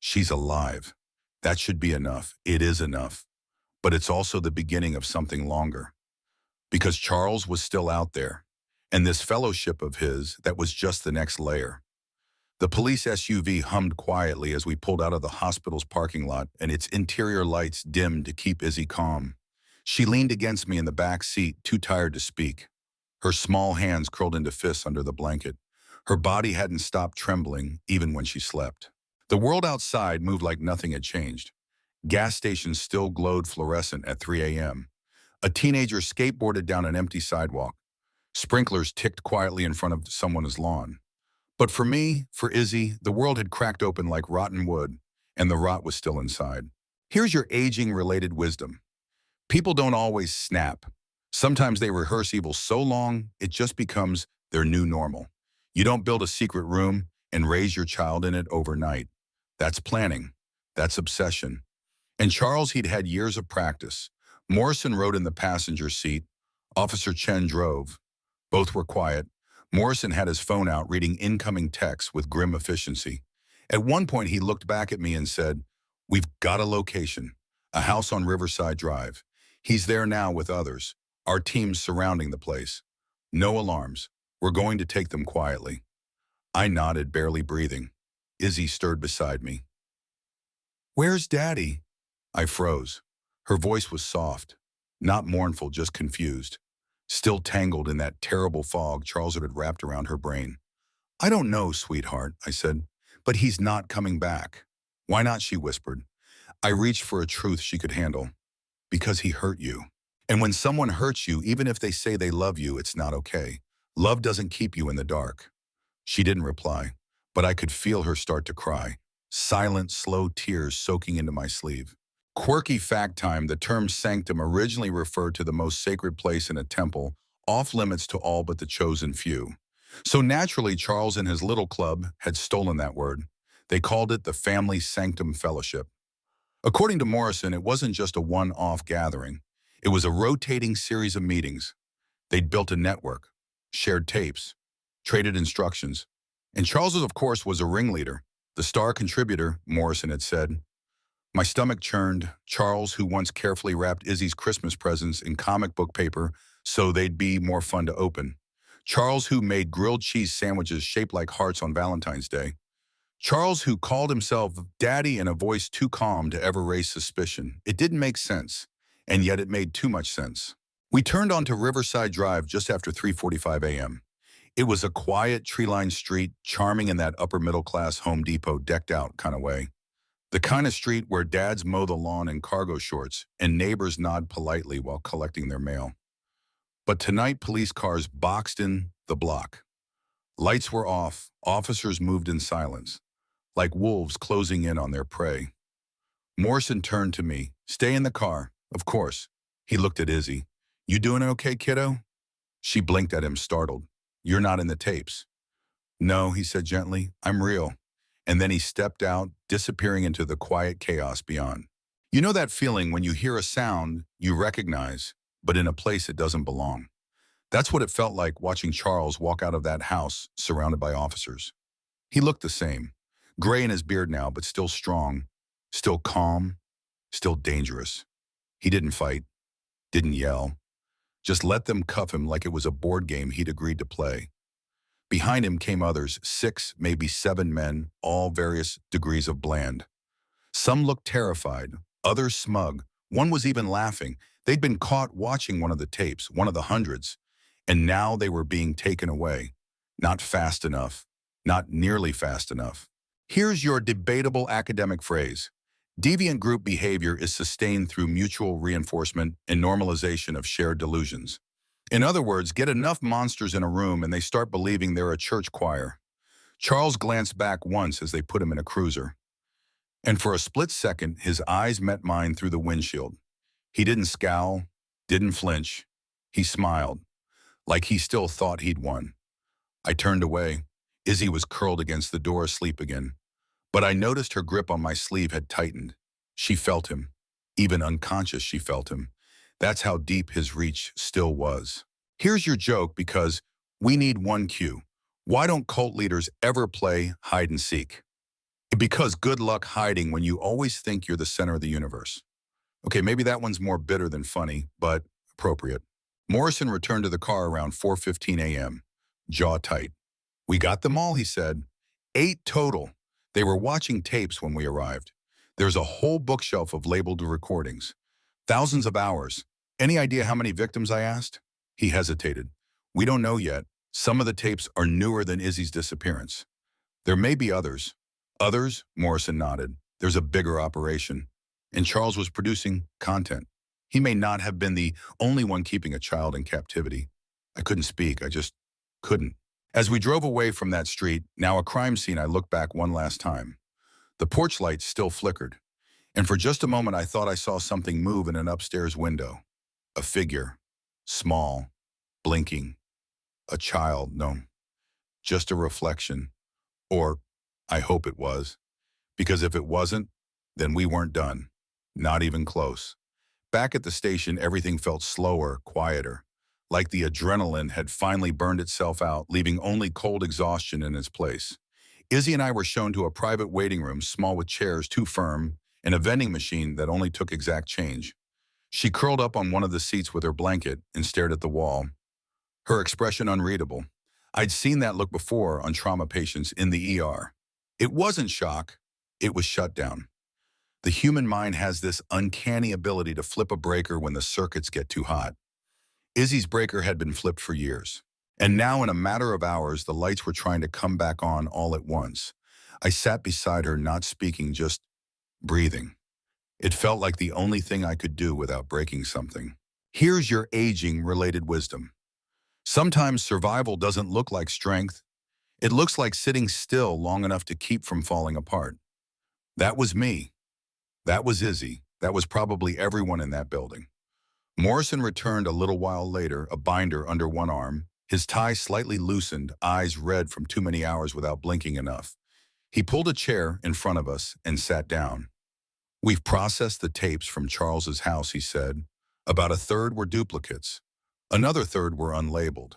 She's alive. That should be enough. It is enough. But it's also the beginning of something longer. Because Charles was still out there, and this fellowship of his, that was just the next layer. The police SUV hummed quietly as we pulled out of the hospital's parking lot, and its interior lights dimmed to keep Izzy calm. She leaned against me in the back seat, too tired to speak. Her small hands curled into fists under the blanket. Her body hadn't stopped trembling, even when she slept. The world outside moved like nothing had changed. Gas stations still glowed fluorescent at 3 a.m. A teenager skateboarded down an empty sidewalk. Sprinklers ticked quietly in front of someone's lawn. But for me, for Izzy, the world had cracked open like rotten wood, and the rot was still inside. Here's your aging-related wisdom. People don't always snap. Sometimes they rehearse evil so long, it just becomes their new normal. You don't build a secret room and raise your child in it overnight. That's planning. That's obsession. And Charles, he'd had years of practice. Morrison rode in the passenger seat. Officer Chen drove. Both were quiet. Morrison had his phone out reading incoming texts with grim efficiency. At one point, he looked back at me and said, "We've got a location, a house on Riverside Drive. He's there now with others. Our team's surrounding the place. No alarms. We're going to take them quietly." I nodded, barely breathing. Izzy stirred beside me. "Where's Daddy?" I froze. Her voice was soft, not mournful, just confused, still tangled in that terrible fog Charles had wrapped around her brain. "I don't know, sweetheart," I said, "but he's not coming back." "Why not?" she whispered. I reached for a truth she could handle. "Because he hurt you. And when someone hurts you, even if they say they love you, it's not okay. Love doesn't keep you in the dark." She didn't reply, but I could feel her start to cry. Silent, slow tears soaking into my sleeve. Quirky fact time, the term sanctum originally referred to the most sacred place in a temple, off limits to all but the chosen few. So naturally, Charles and his little club had stolen that word. They called it the Family Sanctum Fellowship. According to Morrison, it wasn't just a one-off gathering. It was a rotating series of meetings. They'd built a network, shared tapes, traded instructions. And Charles, of course, was a ringleader. The star contributor, Morrison had said. My stomach churned. Charles, who once carefully wrapped Izzy's Christmas presents in comic book paper so they'd be more fun to open. Charles, who made grilled cheese sandwiches shaped like hearts on Valentine's Day. Charles, who called himself Daddy in a voice too calm to ever raise suspicion. It didn't make sense, and yet it made too much sense. We turned onto Riverside Drive just after 3:45 a.m. It was a quiet, tree-lined street, charming in that upper-middle-class Home Depot decked-out kind of way. The kind of street where dads mow the lawn in cargo shorts and neighbors nod politely while collecting their mail. But tonight, police cars boxed in the block. Lights were off, officers moved in silence, like wolves closing in on their prey. Morrison turned to me. Stay in the car, of course. He looked at Izzy. You doing okay, kiddo? She blinked at him, startled. You're not in the tapes. No, he said gently, I'm real. And then he stepped out, disappearing into the quiet chaos beyond. You know that feeling when you hear a sound you recognize, but in a place it doesn't belong? That's what it felt like watching Charles walk out of that house surrounded by officers. He looked the same, gray in his beard now, but still strong, still calm, still dangerous. He didn't fight, didn't yell, just let them cuff him like it was a board game he'd agreed to play. Behind him came others, 6, maybe 7 men, all various degrees of bland. Some looked terrified, others smug. One was even laughing. They'd been caught watching one of the tapes, one of the hundreds, and now they were being taken away. Not fast enough, not nearly fast enough. Here's your debatable academic phrase. Deviant group behavior is sustained through mutual reinforcement and normalization of shared delusions. In other words, get enough monsters in a room and they start believing they're a church choir. Charles glanced back once as they put him in a cruiser. And for a split second, his eyes met mine through the windshield. He didn't scowl, didn't flinch. He smiled, like he still thought he'd won. I turned away. Izzy was curled against the door asleep again. But I noticed her grip on my sleeve had tightened. She felt him. Even unconscious, she felt him. That's how deep his reach still was. Here's your joke because we need one cue. Why don't cult leaders ever play hide and seek? Because good luck hiding when you always think you're the center of the universe. Okay, maybe that one's more bitter than funny, but appropriate. Morrison returned to the car around 4:15 a.m., jaw tight. We got them all, he said. 8 total. They were watching tapes when we arrived. There's a whole bookshelf of labeled recordings. Thousands of hours. Any idea how many victims, I asked? He hesitated. We don't know yet. Some of the tapes are newer than Izzy's disappearance. There may be others. Others? Morrison nodded. There's a bigger operation. And Charles was producing content. He may not have been the only one keeping a child in captivity. I couldn't speak. I just couldn't. As we drove away from that street, now a crime scene, I looked back one last time. The porch lights still flickered. And for just a moment, I thought I saw something move in an upstairs window. A figure. Small. Blinking. A child. No. Just a reflection. Or, I hope it was. Because if it wasn't, then we weren't done. Not even close. Back at the station, everything felt slower, quieter. Like the adrenaline had finally burned itself out, leaving only cold exhaustion in its place. Izzy and I were shown to a private waiting room, small with chairs too firm, and a vending machine that only took exact change. She curled up on one of the seats with her blanket and stared at the wall. Her expression unreadable. I'd seen that look before on trauma patients in the ER. It wasn't shock, it was shutdown. The human mind has this uncanny ability to flip a breaker when the circuits get too hot. Izzy's breaker had been flipped for years. And now in a matter of hours, the lights were trying to come back on all at once. I sat beside her, not speaking, just breathing. It felt like the only thing I could do without breaking something. Here's your aging-related wisdom. Sometimes survival doesn't look like strength. It looks like sitting still long enough to keep from falling apart. That was me. That was Izzy. That was probably everyone in that building. Morrison returned a little while later, a binder under one arm, his tie slightly loosened, eyes red from too many hours without blinking enough. He pulled a chair in front of us and sat down. We've processed the tapes from Charles's house, he said. About a third were duplicates. Another third were unlabeled.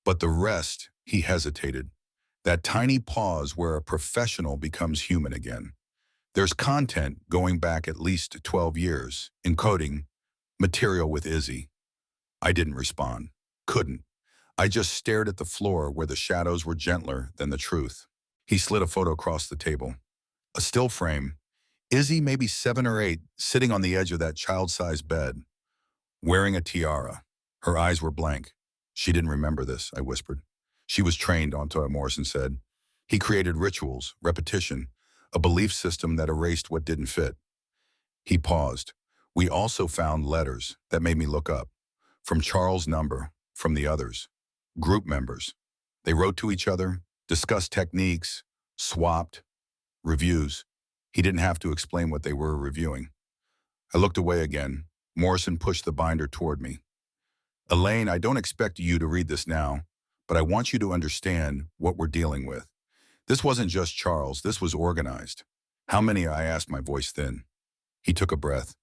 But the rest, he hesitated. That tiny pause where a professional becomes human again. There's content going back at least 12 years, encoding material with Izzy. I didn't respond. Couldn't. I just stared at the floor where the shadows were gentler than the truth. He slid a photo across the table. A still frame. Izzy, maybe 7 or 8, sitting on the edge of that child-sized bed, wearing a tiara. Her eyes were blank. She didn't remember this, I whispered. She was trained, Antoine Morrison said. He created rituals, repetition, a belief system that erased what didn't fit. He paused. We also found letters that made me look up. From Charles' number, from the others. Group members. They wrote to each other, discussed techniques, swapped, reviews. He didn't have to explain what they were reviewing. I looked away again. Morrison pushed the binder toward me. Elaine, I don't expect you to read this now, but I want you to understand what we're dealing with. This wasn't just Charles, this was organized. How many? I asked, my voice thin. He took a breath.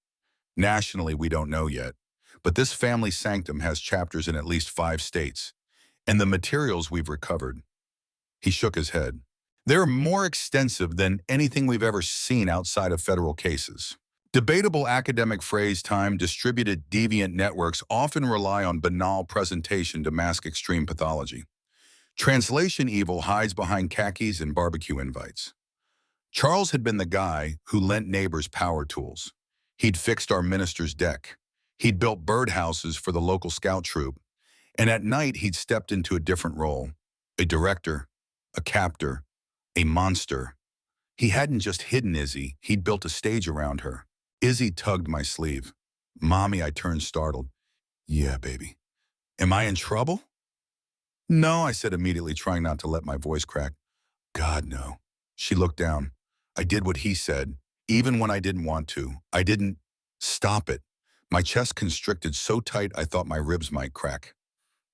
Nationally, we don't know yet, but this family sanctum has chapters in at least 5 states, and the materials we've recovered. He shook his head. They're more extensive than anything we've ever seen outside of federal cases. Debatable academic phrase time, distributed deviant networks often rely on banal presentation to mask extreme pathology. Translation evil hides behind khakis and barbecue invites. Charles had been the guy who lent neighbors power tools. He'd fixed our minister's deck. He'd built birdhouses for the local scout troop. And at night, he'd stepped into a different role. A director, a captor, a monster. He hadn't just hidden Izzy, he'd built a stage around her. Izzy tugged my sleeve. Mommy, I turned startled. Yeah, baby. Am I in trouble? No, I said immediately, trying not to let my voice crack. God, no. She looked down. I did what he said, even when I didn't want to. I didn't stop it. My chest constricted so tight I thought my ribs might crack.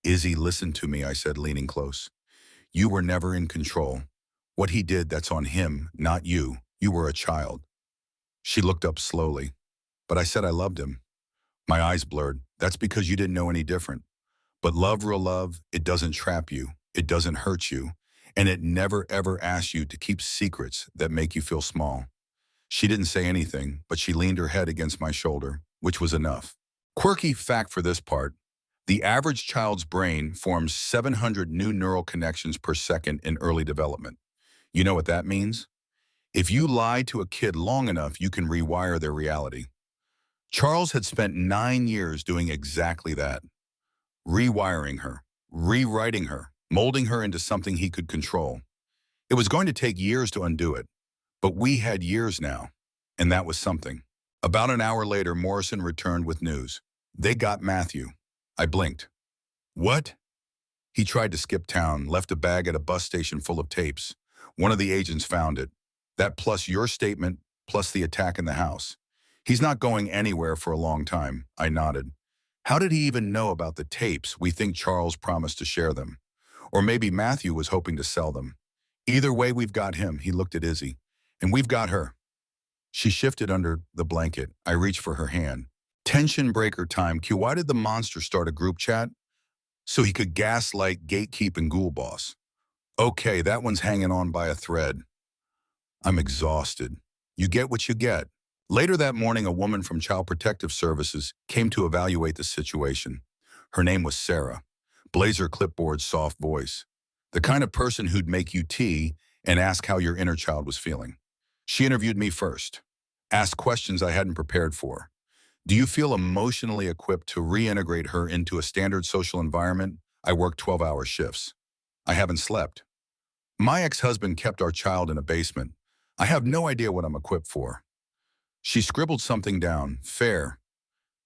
Izzy, listen to me, I said, leaning close. You were never in control. What he did, that's on him, not you. You were a child. She looked up slowly. But I said I loved him. My eyes blurred. That's because you didn't know any different. But love, real love, it doesn't trap you. It doesn't hurt you. And it never, ever asks you to keep secrets that make you feel small. She didn't say anything, but she leaned her head against my shoulder, which was enough. Quirky fact for this part. The average child's brain forms 700 new neural connections per second in early development. You know what that means? If you lie to a kid long enough, you can rewire their reality. Charles had spent 9 years doing exactly that. Rewiring her, rewriting her, molding her into something he could control. It was going to take years to undo it, but we had years now, and that was something. About an hour later, Morrison returned with news. They got Matthew. I blinked. What? He tried to skip town, left a bag at a bus station full of tapes. One of the agents found it. That plus your statement, plus the attack in the house. He's not going anywhere for a long time, I nodded. How did he even know about the tapes? We think Charles promised to share them. Or maybe Matthew was hoping to sell them. Either way, we've got him, he looked at Izzy. And we've got her. She shifted under the blanket. I reached for her hand. Tension breaker time. Q, why did the monster start a group chat? So he could gaslight, gatekeep, and ghoul boss. Okay, that one's hanging on by a thread. I'm exhausted. You get what you get. Later that morning, a woman from Child Protective Services came to evaluate the situation. Her name was Sarah. Blazer clipboard, soft voice. The kind of person who'd make you tea and ask how your inner child was feeling. She interviewed me first. Asked questions I hadn't prepared for. Do you feel emotionally equipped to reintegrate her into a standard social environment? I worked 12-hour shifts. I haven't slept. My ex-husband kept our child in a basement. I have no idea what I'm equipped for. She scribbled something down. Fair.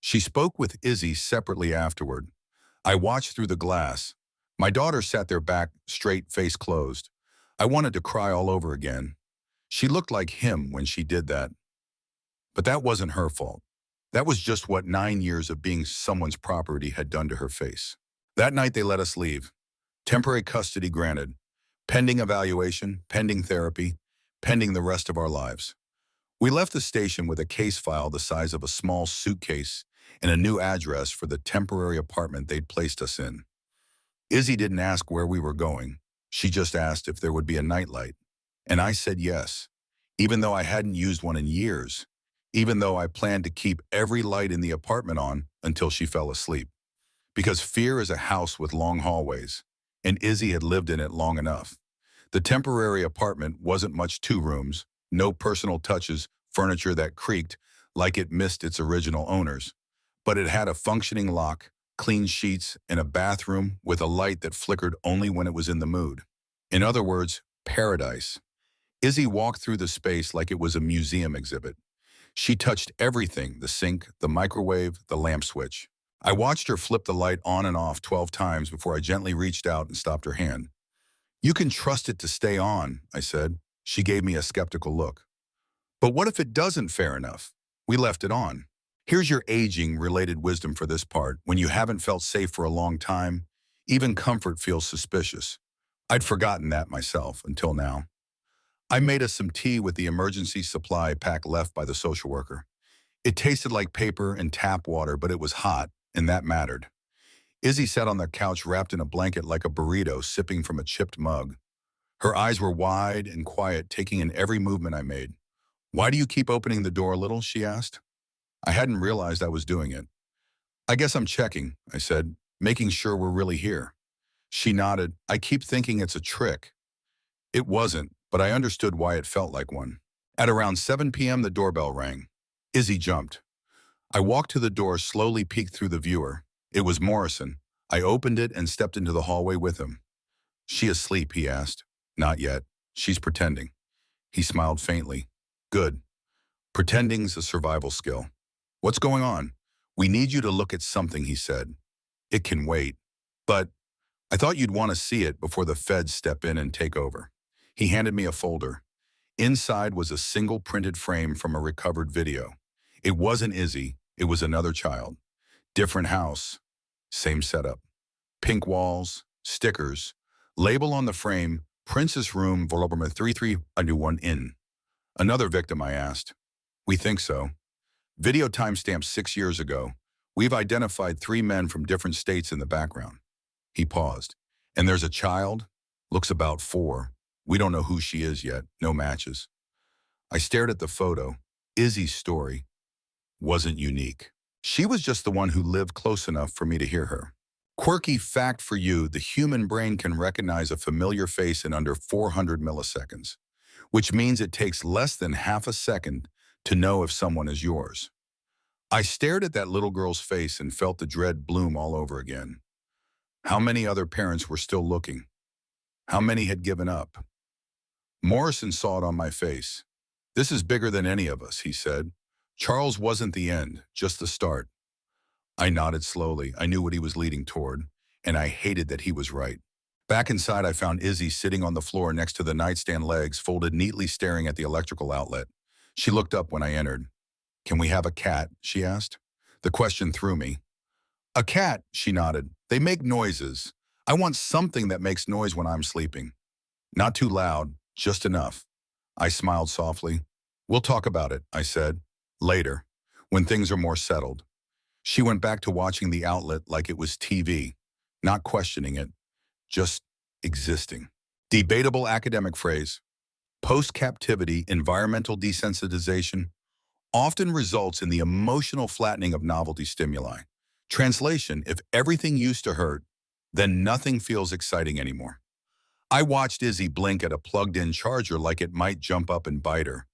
She spoke with Izzy separately afterward. I watched through the glass. My daughter sat there back, straight, face closed. I wanted to cry all over again. She looked like him when she did that. But that wasn't her fault. That was just what 9 years of being someone's property had done to her face. That night they let us leave. Temporary custody granted. Pending evaluation, pending therapy, pending the rest of our lives. We left the station with a case file the size of a small suitcase and a new address for the temporary apartment they'd placed us in. Izzy didn't ask where we were going. She just asked if there would be a nightlight. And I said yes, even though I hadn't used one in years, even though I planned to keep every light in the apartment on until she fell asleep. Because fear is a house with long hallways, and Izzy had lived in it long enough. The temporary apartment wasn't much 2 rooms, no personal touches, furniture that creaked like it missed its original owners. But it had a functioning lock, clean sheets, and a bathroom with a light that flickered only when it was in the mood. In other words, paradise. Izzy walked through the space like it was a museum exhibit. She touched everything, the sink, the microwave, the lamp switch. I watched her flip the light on and off 12 times before I gently reached out and stopped her hand. "You can trust it to stay on," I said. She gave me a skeptical look. "But what if it doesn't fair enough? We left it on." Here's your aging-related wisdom for this part. When you haven't felt safe for a long time, even comfort feels suspicious. I'd forgotten that myself until now. I made us some tea with the emergency supply pack left by the social worker. It tasted like paper and tap water, but it was hot, and that mattered. Izzy sat on the couch wrapped in a blanket like a burrito, sipping from a chipped mug. Her eyes were wide and quiet, taking in every movement I made. "Why do you keep opening the door a little?" she asked. I hadn't realized I was doing it. "I guess I'm checking," I said, "making sure we're really here." She nodded. "I keep thinking it's a trick." It wasn't, but I understood why it felt like one. At around 7 p.m., the doorbell rang. Izzy jumped. I walked to the door, slowly peeked through the viewer. It was Morrison. I opened it and stepped into the hallway with him. "She asleep?" he asked. "Not yet. She's pretending." He smiled faintly. "Good. Pretending's a survival skill." "What's going on?" "We need you to look at something," he said. "It can wait. But I thought you'd want to see it before the feds step in and take over." He handed me a folder. Inside was a single printed frame from a recovered video. It wasn't Izzy. It was another child. Different house. Same setup. Pink walls. Stickers. Label on the frame, "Princess Room, volume 3301 in." "Another victim?" I asked. "We think so. Video timestamp 6 years ago. We've identified 3 men from different states in the background." He paused. "And there's a child? Looks about 4. We don't know who she is yet. No matches." I stared at the photo. Izzy's story wasn't unique. She was just the one who lived close enough for me to hear her. Quirky fact for you: the human brain can recognize a familiar face in under 400 milliseconds, which means it takes less than half a second to know if someone is yours. I stared at that little girl's face and felt the dread bloom all over again. How many other parents were still looking? How many had given up? Morrison saw it on my face. "This is bigger than any of us," he said. "Charles wasn't the end, just the start." I nodded slowly. I knew what he was leading toward, and I hated that he was right. Back inside, I found Izzy sitting on the floor next to the nightstand, legs folded neatly, staring at the electrical outlet. She looked up when I entered. "Can we have a cat?" she asked. The question threw me. "A cat," she nodded. "They make noises. I want something that makes noise when I'm sleeping. Not too loud, just enough." I smiled softly. "We'll talk about it," I said. "Later, when things are more settled." She went back to watching the outlet like it was TV, not questioning it, just existing. Debatable academic phrase. Post-captivity environmental desensitization often results in the emotional flattening of novelty stimuli. Translation: if everything used to hurt, then nothing feels exciting anymore. I watched Izzy blink at a plugged-in charger like it might jump up and bite her.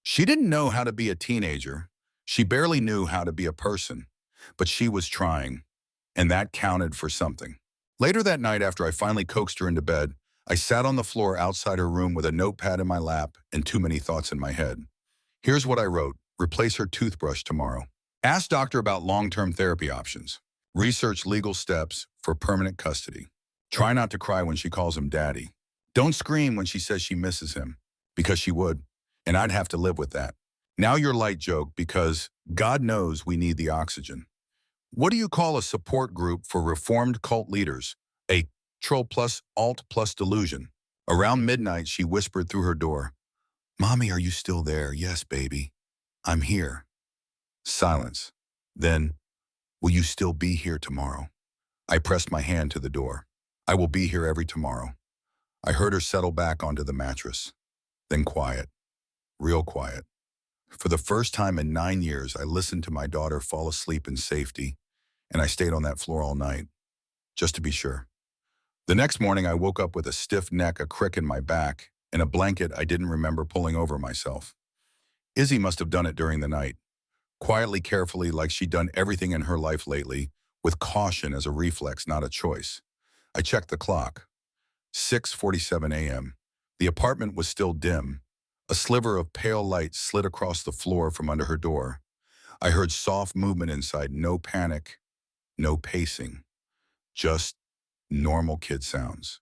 She didn't know how to be a teenager. She barely knew how to be a person. But she was trying, and that counted for something. Later that night, after I finally coaxed her into bed, I sat on the floor outside her room with a notepad in my lap and too many thoughts in my head. Here's what I wrote. Replace her toothbrush tomorrow. Ask doctor about long-term therapy options. Research legal steps for permanent custody. Try not to cry when she calls him daddy. Don't scream when she says she misses him, because she would, and I'd have to live with that. Now your light joke, because God knows we need the oxygen. What do you call a support group for reformed cult leaders? A troll plus alt plus delusion. Around midnight, she whispered through her door, "Mommy, are you still there?" "Yes, baby. I'm here." Silence. Then, Will you still be here tomorrow? I pressed my hand to the door. I will be here every tomorrow. I heard her settle back onto the mattress. Then quiet, real quiet. For the first time in 9 years, I listened to my daughter fall asleep in safety, and I stayed on that floor all night, just to be sure. The next morning, I woke up with a stiff neck, a crick in my back, and a blanket I didn't remember pulling over myself. Izzy must have done it during the night, quietly, carefully, like she'd done everything in her life lately, with caution as a reflex, not a choice. I checked the clock. 6:47 a.m. The apartment was still dim. A sliver of pale light slid across the floor from under her door. I heard soft movement inside, no panic, no pacing, just normal kid sounds.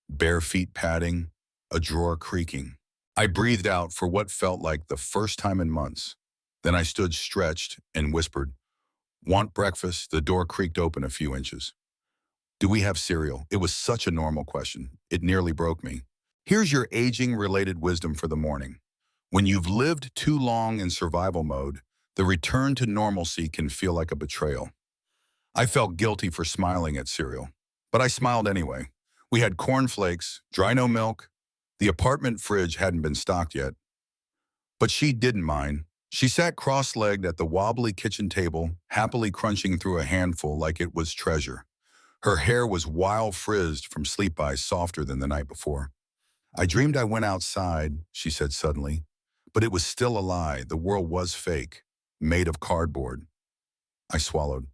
Bare feet padding, a drawer creaking. I breathed out for what felt like the first time in months. Then I stood stretched and whispered, "Want breakfast?" The door creaked open a few inches. "Do we have cereal?" It was such a normal question. It nearly broke me. Here's your aging-related wisdom for the morning. When you've lived too long in survival mode, the return to normalcy can feel like a betrayal. I felt guilty for smiling at cereal, but I smiled anyway. We had cornflakes, dry no milk. The apartment fridge hadn't been stocked yet. But she didn't mind. She sat cross-legged at the wobbly kitchen table, happily crunching through a handful like it was treasure. Her hair was wild frizzed from sleep eyes, softer than the night before. "I dreamed I went outside," she said suddenly. But it was still a lie. The world was fake, made of cardboard. I swallowed.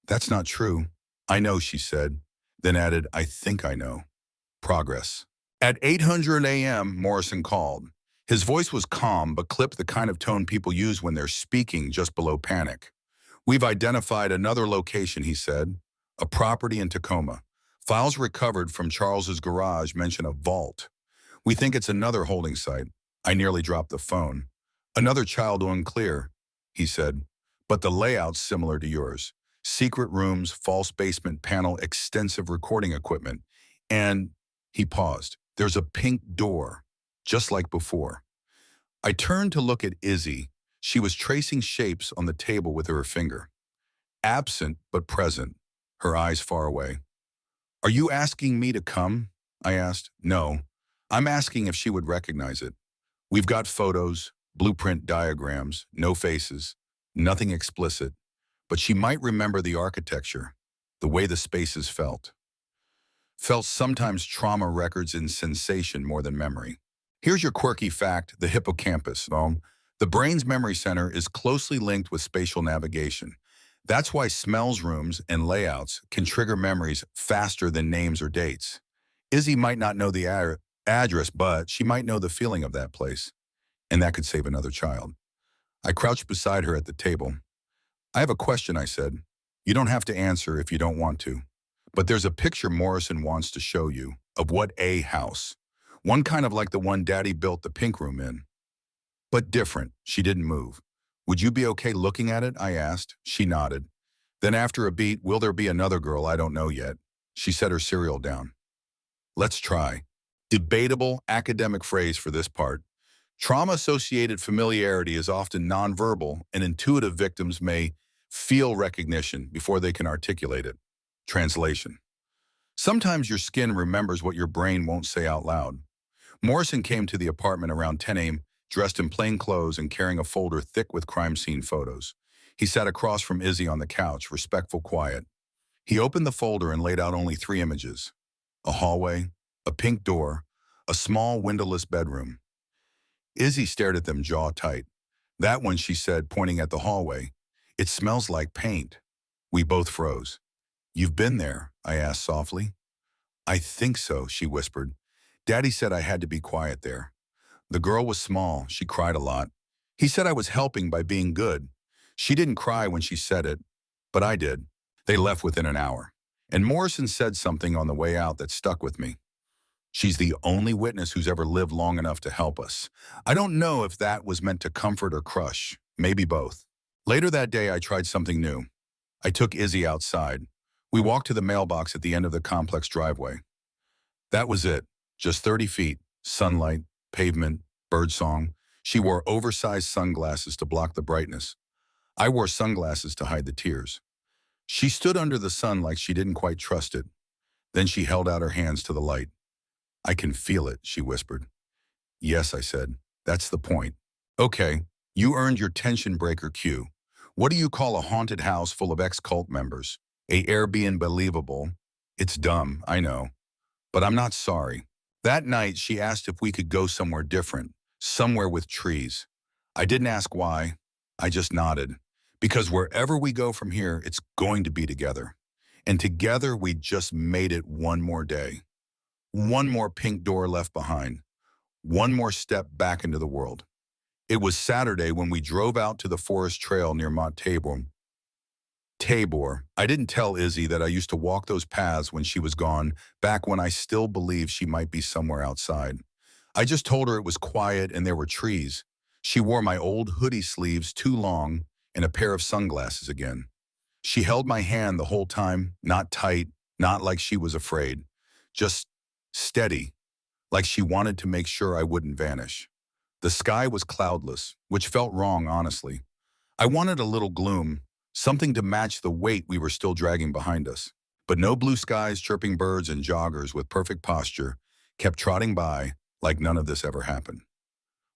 "That's not true." "I know," she said, then added, "I think I know." Progress. At 800 a.m., Morrison called. His voice was calm, but clipped, the kind of tone people use when they're speaking just below panic. "We've identified another location," he said. "A property in Tacoma. Files recovered from Charles's garage mention a vault. We think it's another holding site." I nearly dropped the phone. "Another child unclear," he said, "but the layout's similar to yours. Secret rooms, false basement panel, extensive recording equipment. And," he paused, "there's a pink door, just like before." I turned to look at Izzy. She was tracing shapes on the table with her finger. Absent but present, her eyes far away. "Are you asking me to come?" I asked. "No. I'm asking if she would recognize it. We've got photos, blueprint diagrams, no faces, nothing explicit, but she might remember the architecture, the way the spaces felt. Felt sometimes trauma records in sensation more than memory. Here's your quirky fact: the hippocampus, the brain's memory center, is closely linked with spatial navigation. That's why smells, rooms, and layouts can trigger memories faster than names or dates. Izzy might not know the address, but she might know the feeling of that place, and that could save another child. I crouched beside her at the table. "I have a question," I said. "You don't have to answer if you don't want to. But there's a picture Morrison wants to show you of what a house. One kind of like the one Daddy built the pink room in. But different." She didn't move. "Would you be okay looking at it?" I asked. She nodded. Then after a beat, "Will there be another girl? I don't know yet." She set her cereal down. "Let's try." Debatable academic phrase for this part. Trauma-associated familiarity is often nonverbal, and intuitive victims may feel recognition before they can articulate it. Translation. Sometimes your skin remembers what your brain won't say out loud. Morrison came to the apartment around 10 a.m., dressed in plain clothes and carrying a folder thick with crime scene photos. He sat across from Izzy on the couch, respectful, quiet. He opened the folder and laid out only 3 images: a hallway, a pink door, a small windowless bedroom. Izzy stared at them, jaw tight. "That one," she said, pointing at the hallway. "It smells like paint." We both froze. "You've been there?" I asked softly. "I think so," she whispered. "Daddy said I had to be quiet there. The girl was small. She cried a lot. He said I was helping by being good. She didn't cry when she said it, but I did." They left within an hour, and Morrison said something on the way out that stuck with me. "She's the only witness who's ever lived long enough to help us." I don't know if that was meant to comfort or crush, maybe both. Later that day, I tried something new. I took Izzy outside. We walked to the mailbox at the end of the complex driveway. That was it, just 30 feet, sunlight, pavement, birdsong. She wore oversized sunglasses to block the brightness. I wore sunglasses to hide the tears. She stood under the sun like she didn't quite trust it. Then she held out her hands to the light. I can feel it, she whispered. Yes, I said. That's the point. Okay, you earned your tension breaker cue. What do you call a haunted house full of ex-cult members? A Airbnb believable. It's dumb, I know. But I'm not sorry. That night, she asked if we could go somewhere different, somewhere with trees. I didn't ask why. I just nodded. Because wherever we go from here, it's going to be together. And together, we just made it one more day. One more pink door left behind. One more step back into the world. It was Saturday when we drove out to the forest trail near Mount Tabor. I didn't tell Izzy that I used to walk those paths when she was gone, back when I still believed she might be somewhere outside. I just told her it was quiet and there were trees. She wore my old hoodie sleeves too long and a pair of sunglasses again. She held my hand the whole time, not tight, not like she was afraid, just steady, like she wanted to make sure I wouldn't vanish. The sky was cloudless, which felt wrong, honestly. I wanted a little gloom, something to match the weight we were still dragging behind us. But no blue skies, chirping birds, and joggers with perfect posture kept trotting by like none of this ever happened.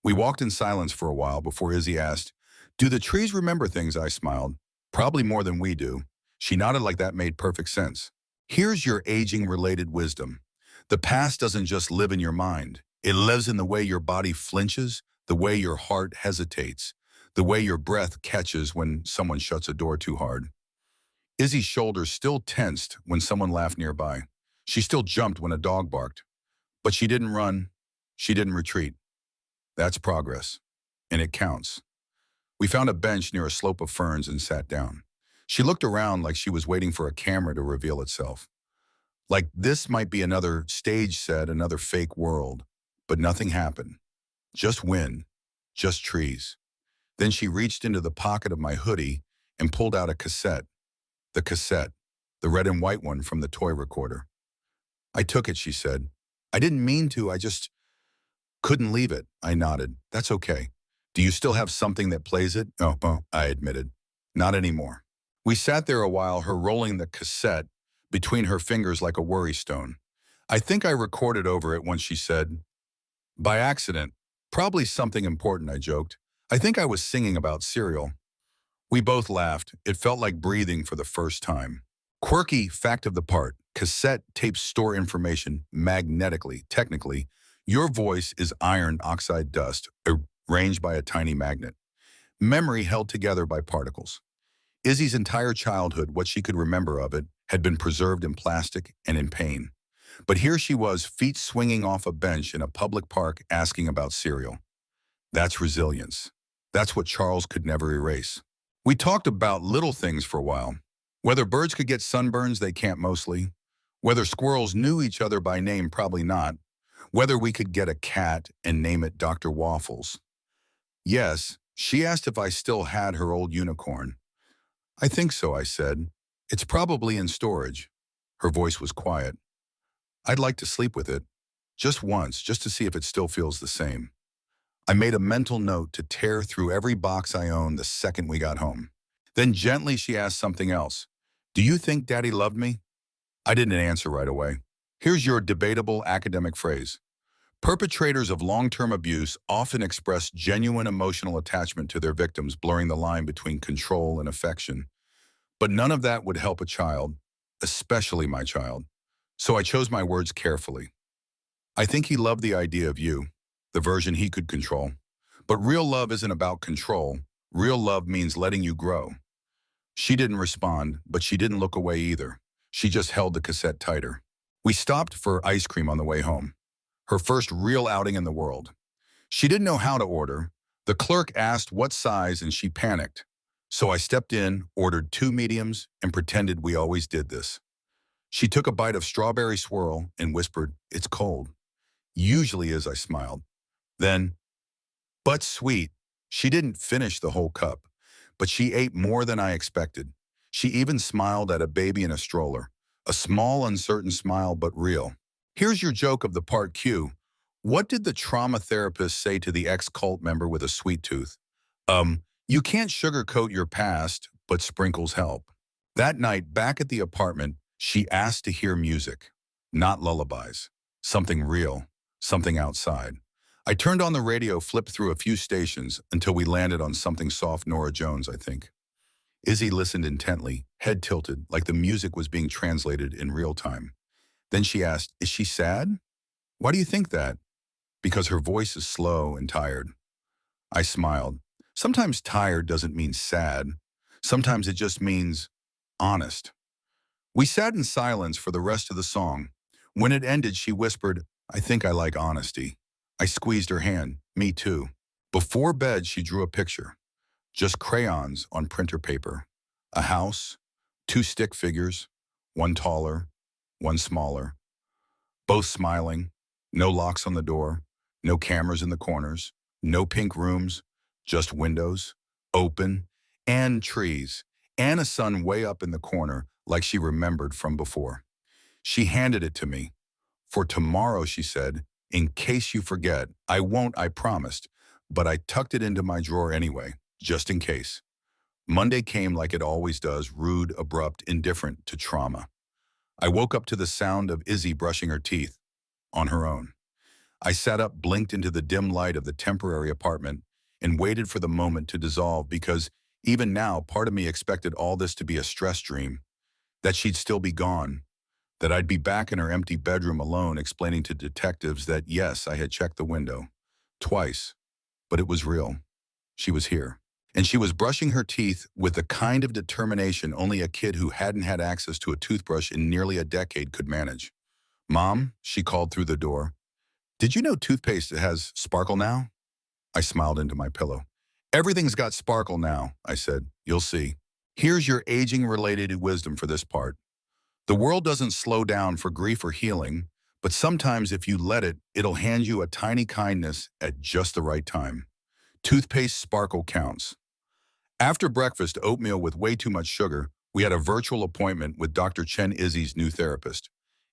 We walked in silence for a while before Izzy asked, "Do the trees remember things?" I smiled. "Probably more than we do." She nodded like that made perfect sense. Here's your aging-related wisdom. The past doesn't just live in your mind. It lives in the way your body flinches, the way your heart hesitates, the way your breath catches when someone shuts a door too hard. Izzy's shoulders still tensed when someone laughed nearby. She still jumped when a dog barked. But she didn't run. She didn't retreat. That's progress. And it counts. We found a bench near a slope of ferns and sat down. She looked around like she was waiting for a camera to reveal itself. Like this might be another stage set, another fake world. But nothing happened. Just wind. Just trees. Then she reached into the pocket of my hoodie and pulled out a cassette. The cassette. The red and white one from the toy recorder. I took it, she said. I didn't mean to, I just couldn't leave it. I nodded. That's okay. Do you still have something that plays it? Oh, I admitted. Not anymore. We sat there a while, her rolling the cassette between her fingers like a worry stone. I think I recorded over it once, she said. By accident. Probably something important, I joked. I think I was singing about cereal. We both laughed. It felt like breathing for the first time. Quirky fact of the part. Cassette tapes store information magnetically. Technically, your voice is iron oxide dust arranged by a tiny magnet. Memory held together by particles. Izzy's entire childhood, what she could remember of it, had been preserved in plastic and in pain. But here she was, feet swinging off a bench in a public park asking about cereal. That's resilience. That's what Charles could never erase. We talked about little things for a while. Whether birds could get sunburns, they can't mostly. Whether squirrels knew each other by name, probably not. Whether we could get a cat and name it Dr. Waffles. Yes, she asked if I still had her old unicorn. I think so, I said. It's probably in storage. Her voice was quiet. I'd like to sleep with it. Just once, just to see if it still feels the same. I made a mental note to tear through every box I owned the second we got home. Then gently she asked something else. Do you think Daddy loved me? I didn't answer right away. Here's your debatable academic phrase. Perpetrators of long-term abuse often express genuine emotional attachment to their victims, blurring the line between control and affection. But none of that would help a child, especially my child. So I chose my words carefully. I think he loved the idea of you, the version he could control. But real love isn't about control. Real love means letting you grow. She didn't respond, but she didn't look away either. She just held the cassette tighter. We stopped for ice cream on the way home. Her first real outing in the world. She didn't know how to order. The clerk asked what size and she panicked. So I stepped in, ordered 2 mediums, and pretended we always did this. She took a bite of strawberry swirl and whispered, "It's cold." Usually is, I smiled. Then, but sweet, she didn't finish the whole cup, but she ate more than I expected. She even smiled at a baby in a stroller. A small, uncertain smile, but real. Here's your joke of the part Q. What did the trauma therapist say to the ex-cult member with a sweet tooth? You can't sugarcoat your past, but sprinkles help. That night, back at the apartment, she asked to hear music, not lullabies, something real, something outside. I turned on the radio, flipped through a few stations until we landed on something soft, Nora Jones, I think. Izzy listened intently, head tilted, like the music was being translated in real time. Then she asked, "Is she sad? Why do you think that?" "Because her voice is slow and tired." I smiled. Sometimes tired doesn't mean sad. Sometimes it just means honest. We sat in silence for the rest of the song. When it ended, she whispered, "I think I like honesty." I squeezed her hand. "Me too." Before bed, she drew a picture. Just crayons on printer paper. A house, two stick figures, one taller, one smaller, both smiling, no locks on the door, no cameras in the corners, no pink rooms, just windows, open, and trees, and a sun way up in the corner like she remembered from before. She handed it to me. "For tomorrow," she said, "in case you forget. I won't, I promised, but I tucked it into my drawer anyway, just in case." Monday came like it always does, rude, abrupt, indifferent to trauma. I woke up to the sound of Izzy brushing her teeth on her own. I sat up, blinked into the dim light of the temporary apartment, and waited for the moment to dissolve because even now, part of me expected all this to be a stress dream, that she'd still be gone, that I'd be back in her empty bedroom alone explaining to detectives that yes, I had checked the window. Twice. But it was real. She was here. And she was brushing her teeth with the kind of determination only a kid who hadn't had access to a toothbrush in nearly a decade could manage. "Mom," she called through the door, "did you know toothpaste has sparkle now?" I smiled into my pillow. "Everything's got sparkle now," I said. "You'll see. Here's your aging-related wisdom for this part. The world doesn't slow down for grief or healing, but sometimes if you let it, it'll hand you a tiny kindness at just the right time. Toothpaste sparkle counts." After breakfast, oatmeal with way too much sugar, we had a virtual appointment with Dr. Chen, Izzy's new therapist.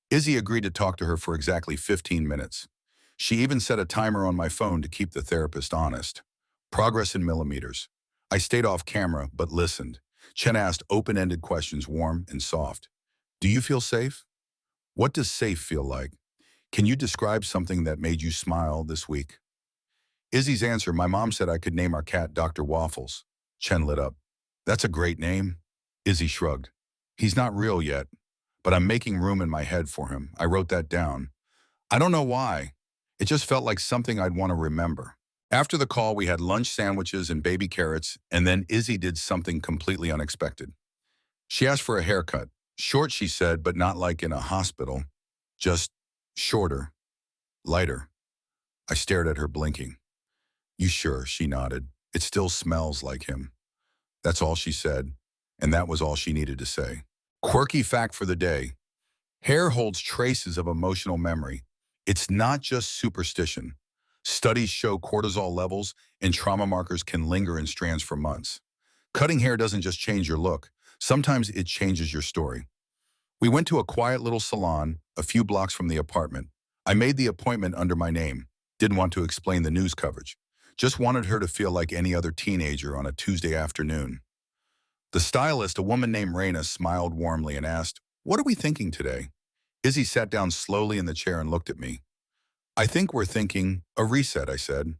Izzy agreed to talk to her for exactly 15 minutes. She even set a timer on my phone to keep the therapist honest. Progress in millimeters. I stayed off camera, but listened. Chen asked open-ended questions, warm and soft. "Do you feel safe? What does safe feel like? Can you describe something that made you smile this week?" Izzy's answer, "My mom said I could name our cat Dr. Waffles." Chen lit up. "That's a great name." Izzy shrugged. "He's not real yet, but I'm making room in my head for him. I wrote that down. I don't know why. It just felt like something I'd want to remember." After the call, we had lunch sandwiches and baby carrots, and then Izzy did something completely unexpected. She asked for a haircut. Short, she said, but not like in a hospital. Just shorter, lighter. I stared at her, blinking. "You sure?" She nodded. "It still smells like him." That's all she said, and that was all she needed to say. Quirky fact for the day. Hair holds traces of emotional memory. It's not just superstition. Studies show cortisol levels and trauma markers can linger in strands for months. Cutting hair doesn't just change your look. Sometimes it changes your story. We went to a quiet little salon a few blocks from the apartment. I made the appointment under my name. Didn't want to explain the news coverage. Just wanted her to feel like any other teenager on a Tuesday afternoon. The stylist, a woman named Raina, smiled warmly and asked, "What are we thinking today?" Izzy sat down slowly in the chair and looked at me. "I think we're thinking a reset," I said.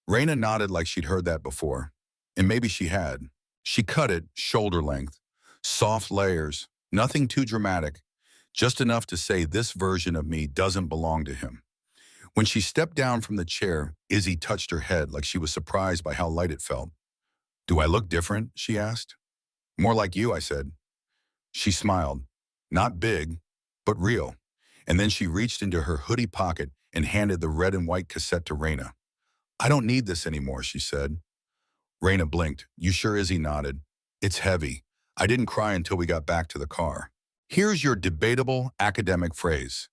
Raina nodded like she'd heard that before. And maybe she had. She cut it shoulder length. Soft layers, nothing too dramatic. Just enough to say this version of me doesn't belong to him. When she stepped down from the chair, Izzy touched her head like she was surprised by how light it felt. "Do I look different?" she asked. "More like you," I said. She smiled. Not big, but real. And then she reached into her hoodie pocket and handed the red and white cassette to Raina. "I don't need this anymore," she said. Raina blinked. "You sure?" Izzy nodded. "It's heavy. I didn't cry until we got back to the car." Here's your debatable academic phrase.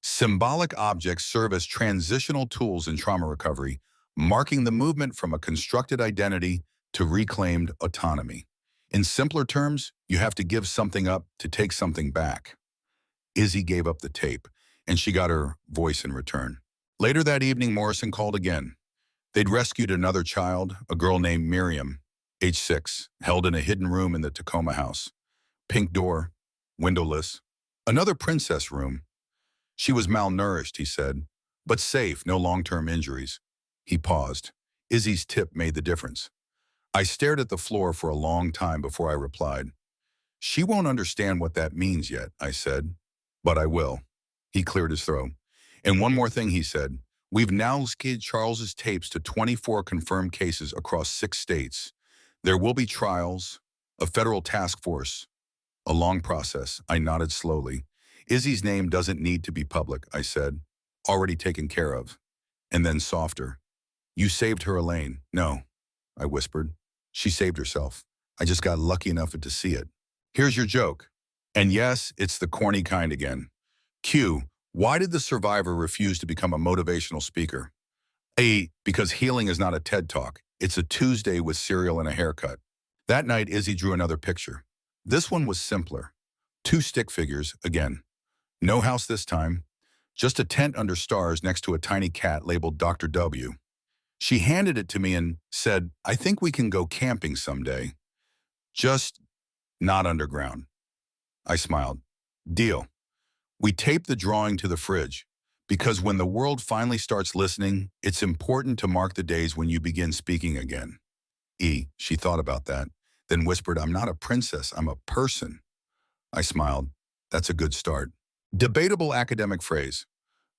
Symbolic objects serve as transitional tools in trauma recovery, marking the movement from a constructed identity to reclaimed autonomy. In simpler terms, you have to give something up to take something back. Izzy gave up the tape, and she got her voice in return. Later that evening, Morrison called again. They'd rescued another child, a girl named Miriam, age 6, held in a hidden room in the Tacoma house. Pink door, windowless. Another princess room. She was malnourished, he said, but safe, no long-term injuries. He paused. Izzy's tip made the difference. I stared at the floor for a long time before I replied. She won't understand what that means yet, I said. But I will. He cleared his throat. And one more thing, he said. We've now skid Charles's tapes to 24 confirmed cases across 6 states. There will be trials, a federal task force, a long process. I nodded slowly. Izzy's name doesn't need to be public, I said. Already taken care of. And then softer. You saved her, Elaine. No, I whispered. She saved herself. I just got lucky enough to see it. Here's your joke. And yes, it's the corny kind again. Q, why did the survivor refuse to become a motivational speaker? A, because healing is not a TED Talk. It's a Tuesday with cereal and a haircut. That night, Izzy drew another picture. This one was simpler. 2 stick figures, again. No house this time. Just a tent under stars next to a tiny cat labeled Dr. W. She handed it to me and said, I think we can go camping someday. Just not underground. I smiled. Deal. We taped the drawing to the fridge, because when the world finally starts listening, it's important to mark the days when you begin speaking again. She thought about that, then whispered, I'm not a princess, I'm a person. I smiled. That's a good start. Debatable academic phrase.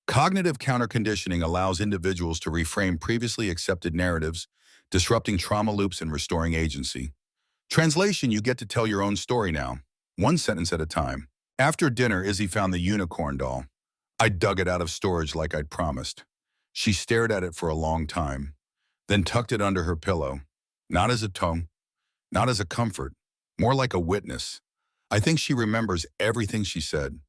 Cognitive counterconditioning allows individuals to reframe previously accepted narratives, disrupting trauma loops and restoring agency. Translation, you get to tell your own story now, one sentence at a time. After dinner, Izzy found the unicorn doll. I dug it out of storage like I'd promised. She stared at it for a long time, then tucked it under her pillow. Not as a toy, not as a comfort, more like a witness. I think she remembers everything she said.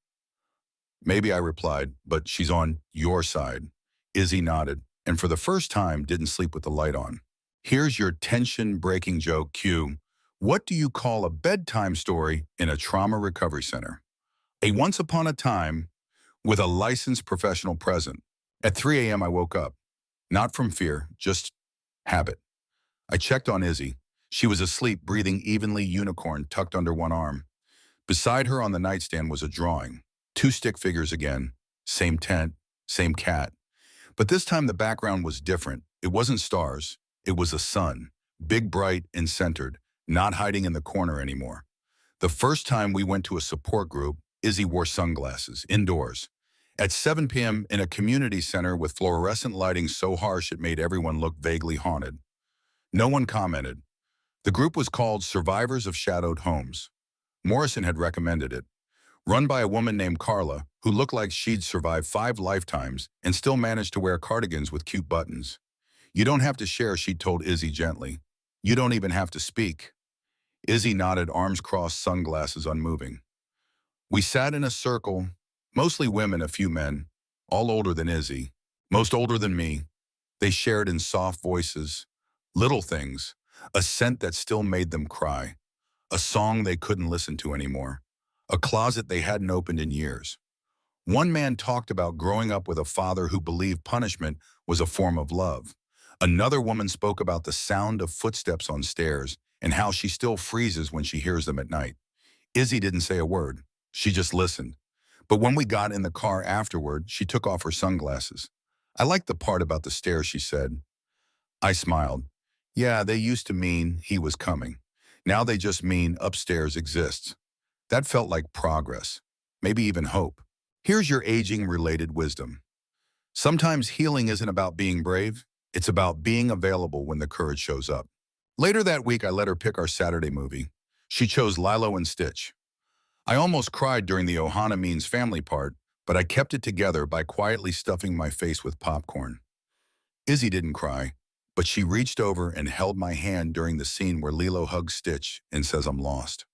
Maybe, I replied, but she's on your side. Izzy nodded, and for the first time didn't sleep with the light on. Here's your tension-breaking joke, Q. What do you call a bedtime story in a trauma recovery center? A once upon a time with a licensed professional present. At 3 a.m. I woke up. Not from fear, just habit. I checked on Izzy. She was asleep, breathing evenly, unicorn tucked under one arm. Beside her on the nightstand was a drawing. 2 stick figures again. Same tent, same cat. But this time the background was different. It wasn't stars. It was a sun. Big, bright, and centered, not hiding in the corner anymore. The first time we went to a support group, Izzy wore sunglasses, indoors. At 7 p.m. in a community center with fluorescent lighting so harsh it made everyone look vaguely haunted. No one commented. The group was called Survivors of Shadowed Homes. Morrison had recommended it. Run by a woman named Carla, who looked like she'd survived 5 lifetimes and still managed to wear cardigans with cute buttons. You don't have to share, she told Izzy gently. You don't even have to speak. Izzy nodded, arms crossed, sunglasses unmoving. We sat in a circle, mostly women, a few men, all older than Izzy, most older than me. They shared in soft voices, little things, a scent that still made them cry, a song they couldn't listen to anymore, a closet they hadn't opened in years. One man talked about growing up with a father who believed punishment was a form of love. Another woman spoke about the sound of footsteps on stairs and how she still freezes when she hears them at night. Izzy didn't say a word. She just listened. But when we got in the car afterward, she took off her sunglasses. I liked the part about the stairs, she said. I smiled. Yeah, they used to mean he was coming. Now they just mean upstairs exists. That felt like progress, maybe even hope. Here's your aging-related wisdom. Sometimes healing isn't about being brave. It's about being available when the courage shows up. Later that week, I let her pick our Saturday movie. She chose Lilo and Stitch. I almost cried during the Ohana Means family part, but I kept it together by quietly stuffing my face with popcorn. Izzy didn't cry, but she reached over and held my hand during the scene where Lilo hugs Stitch and says, I'm lost.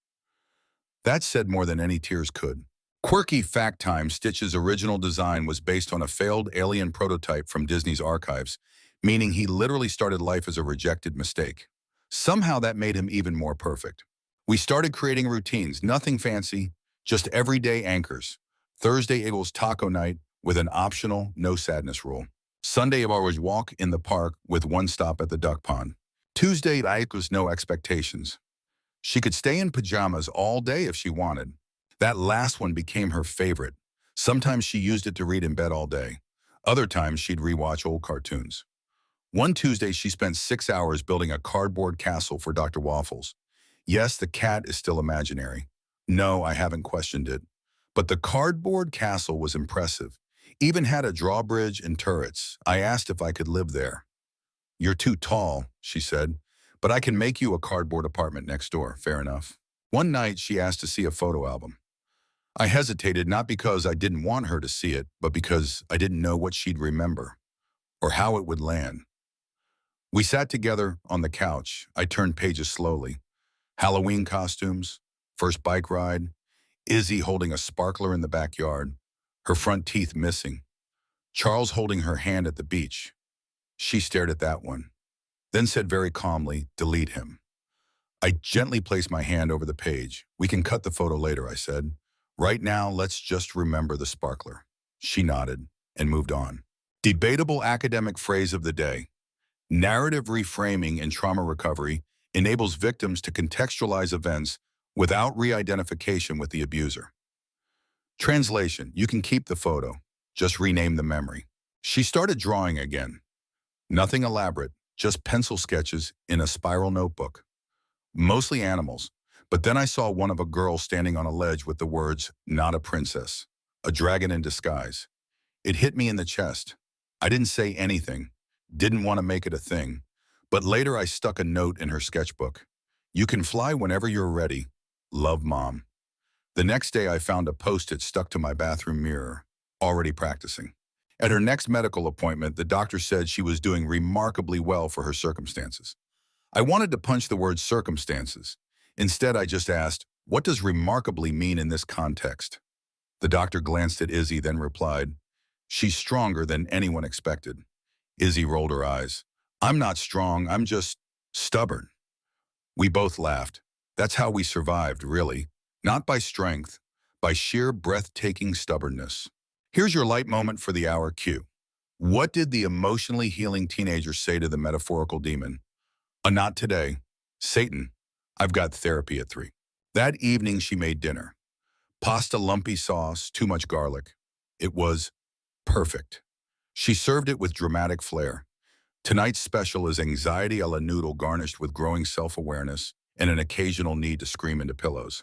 That said more than any tears could. Quirky fact time, Stitch's original design was based on a failed alien prototype from Disney's archives, meaning he literally started life as a rejected mistake. Somehow that made him even more perfect. We started creating routines, nothing fancy, just everyday anchors. Thursday equals taco night with an optional no sadness rule. Sunday equals walk in the park with one stop at the duck pond. Tuesday equals no expectations. She could stay in pajamas all day if she wanted. That last one became her favorite. Sometimes she used it to read in bed all day. Other times she'd rewatch old cartoons. One Tuesday, she spent 6 hours building a cardboard castle for Dr. Waffles. Yes, the cat is still imaginary. No, I haven't questioned it. But the cardboard castle was impressive. Even had a drawbridge and turrets. I asked if I could live there. "You're too tall," she said, "but I can make you a cardboard apartment next door." Fair enough. One night, she asked to see a photo album. I hesitated not because I didn't want her to see it, but because I didn't know what she'd remember or how it would land. We sat together on the couch. I turned pages slowly. Halloween costumes, first bike ride, Izzy holding a sparkler in the backyard, her front teeth missing, Charles holding her hand at the beach. She stared at that one, then said very calmly, "Delete him." I gently placed my hand over the page. "We can cut the photo later," I said. "Right now, let's just remember the sparkler." She nodded and moved on. Debatable academic phrase of the day. Narrative reframing in trauma recovery enables victims to contextualize events without re-identification with the abuser. Translation: you can keep the photo, just rename the memory. She started drawing again. Nothing elaborate, just pencil sketches in a spiral notebook. Mostly animals, but then I saw one of a girl standing on a ledge with the words, "Not a princess," a dragon in disguise. It hit me in the chest. I didn't say anything, didn't want to make it a thing, but later I stuck a note in her sketchbook. "You can fly whenever you're ready. Love, Mom." The next day I found a post-it stuck to my bathroom mirror, already practicing. At her next medical appointment, the doctor said she was doing remarkably well for her circumstances. I wanted to punch the word circumstances. Instead, I just asked, "What does remarkably mean in this context?" The doctor glanced at Izzy, then replied, "She's stronger than anyone expected." Izzy rolled her eyes. "I'm not strong, I'm just stubborn." We both laughed. That's how we survived, really. Not by strength, by sheer breathtaking stubbornness. Here's your light moment for the hour cue. What did the emotionally healing teenager say to the metaphorical demon? Not today. Satan, I've got therapy at 3. That evening she made dinner. Pasta, lumpy sauce, too much garlic. It was perfect. She served it with dramatic flair. Tonight's special is anxiety a la noodle garnished with growing self-awareness and an occasional need to scream into pillows.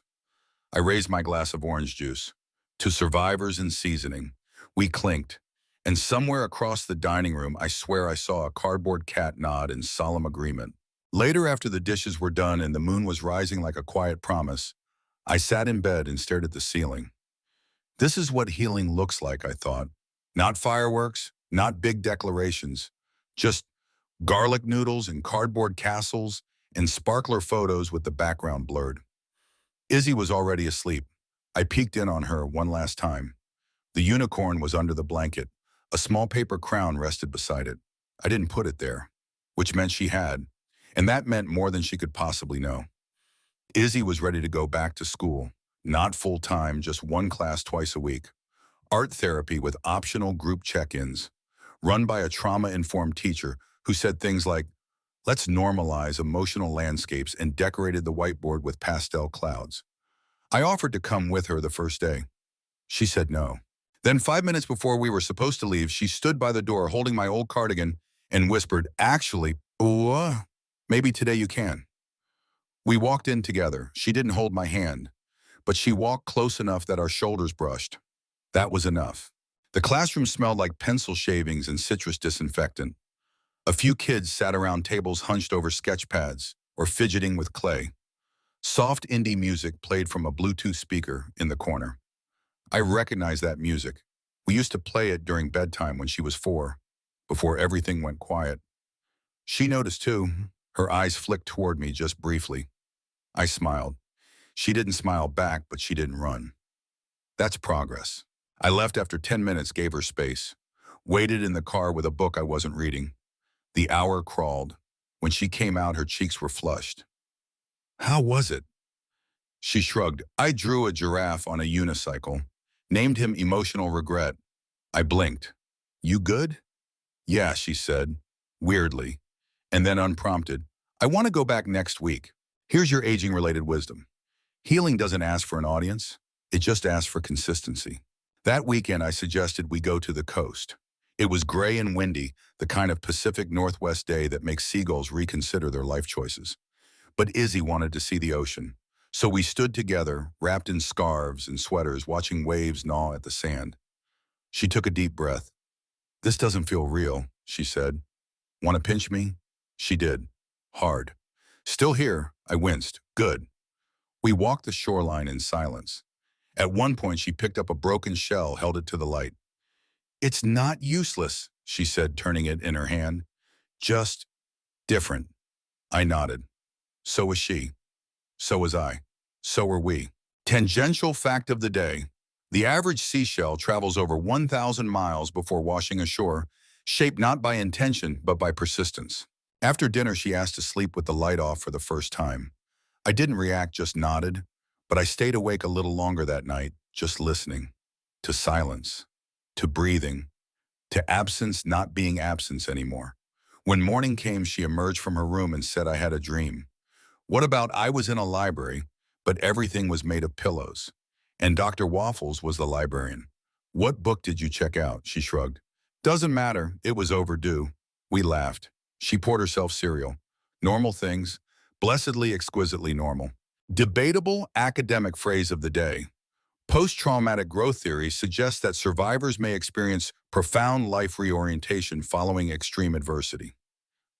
I raised my glass of orange juice. To survivors in seasoning. We clinked. And somewhere across the dining room, I swear I saw a cardboard cat nod in solemn agreement. Later, after the dishes were done and the moon was rising like a quiet promise, I sat in bed and stared at the ceiling. This is what healing looks like, I thought. Not fireworks, not big declarations, just garlic noodles and cardboard castles and sparkler photos with the background blurred. Izzy was already asleep. I peeked in on her one last time. The unicorn was under the blanket. A small paper crown rested beside it. I didn't put it there, which meant she had, and that meant more than she could possibly know. Izzy was ready to go back to school, not full-time, just one class twice a week. Art therapy with optional group check-ins, run by a trauma-informed teacher who said things like, "Let's normalize emotional landscapes," and decorated the whiteboard with pastel clouds. I offered to come with her the first day. She said no. Then 5 minutes before we were supposed to leave, she stood by the door holding my old cardigan and whispered, "Actually, maybe today you can." We walked in together. She didn't hold my hand, but she walked close enough that our shoulders brushed. That was enough. The classroom smelled like pencil shavings and citrus disinfectant. A few kids sat around tables hunched over sketch pads or fidgeting with clay. Soft indie music played from a Bluetooth speaker in the corner. I recognized that music. We used to play it during bedtime when she was 4, before everything went quiet. She noticed too. Her eyes flicked toward me just briefly. I smiled. She didn't smile back, but she didn't run. That's progress. I left after 10 minutes, gave her space. Waited in the car with a book I wasn't reading. The hour crawled. When she came out, her cheeks were flushed. "How was it?" She shrugged. "I drew a giraffe on a unicycle. Named him Emotional Regret." I blinked. "You good?" "Yeah," she said, weirdly. And then unprompted, "I want to go back next week." Here's your aging-related wisdom. Healing doesn't ask for an audience. It just asks for consistency. That weekend, I suggested we go to the coast. It was gray and windy, the kind of Pacific Northwest day that makes seagulls reconsider their life choices. But Izzy wanted to see the ocean. So we stood together, wrapped in scarves and sweaters, watching waves gnaw at the sand. She took a deep breath. "This doesn't feel real," she said. "Want to pinch me?" She did. Hard. "Still here," I winced. "Good." We walked the shoreline in silence. At one point, she picked up a broken shell, held it to the light. "It's not useless," she said, turning it in her hand. "Just different." I nodded. So was she. So was I. So were we. Tangential fact of the day. The average seashell travels over 1,000 miles before washing ashore, shaped not by intention, but by persistence. After dinner, she asked to sleep with the light off for the first time. I didn't react, just nodded, but I stayed awake a little longer that night, just listening. To silence. To breathing. To absence not being absence anymore. When morning came, she emerged from her room and said I had a dream. What about I was in a library, but everything was made of pillows? And Dr. Waffles was the librarian. "What book did you check out?" She shrugged. "Doesn't matter, it was overdue." We laughed. She poured herself cereal. Normal things, blessedly exquisitely normal. Debatable academic phrase of the day. Post-traumatic growth theory suggests that survivors may experience profound life reorientation following extreme adversity.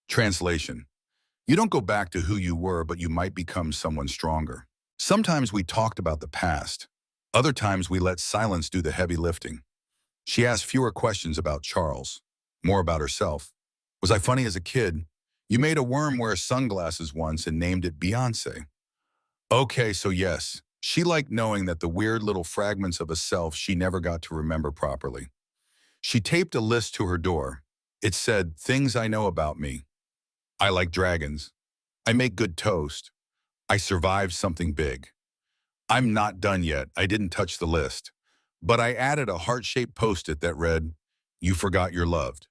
Translation. You don't go back to who you were, but you might become someone stronger. Sometimes we talked about the past. Other times we let silence do the heavy lifting. She asked fewer questions about Charles, more about herself. "Was I funny as a kid? You made a worm wear sunglasses once and named it Beyonce." Okay, so yes, she liked knowing that the weird little fragments of a self she never got to remember properly. She taped a list to her door. It said, "Things I know about me. I like dragons. I make good toast. I survived something big. I'm not done yet. I didn't touch the list." But I added a heart-shaped post-it that read, "You forgot you're loved."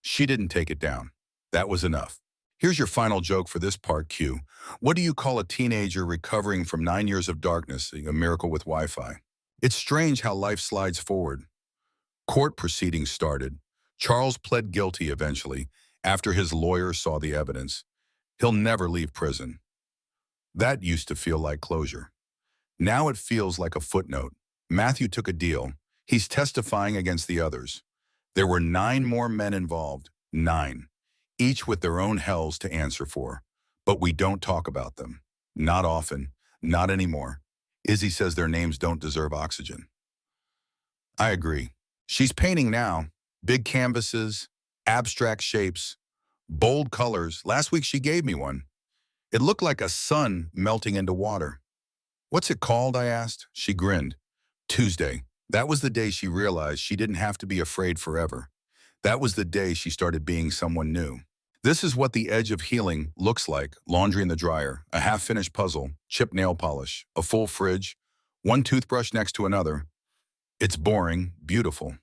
She didn't take it down. That was enough. Here's your final joke for this part, Q. What do you call a teenager recovering from 9 years of darkness, a miracle with Wi-Fi? It's strange how life slides forward. Court proceedings started. Charles pled guilty eventually, after his lawyer saw the evidence. He'll never leave prison. That used to feel like closure. Now it feels like a footnote. Matthew took a deal. He's testifying against the others. There were 9 more men involved. 9. Each with their own hells to answer for. But we don't talk about them. Not often. Not anymore. Izzy says their names don't deserve oxygen. I agree. She's painting now. Big canvases, abstract shapes, bold colors. Last week she gave me one. It looked like a sun melting into water. "What's it called?" I asked. She grinned. Tuesday. That was the day she realized she didn't have to be afraid forever. That was the day she started being someone new. This is what the edge of healing looks like. Laundry in the dryer, a half-finished puzzle, chipped nail polish, a full fridge, one toothbrush next to another. It's boring, beautiful,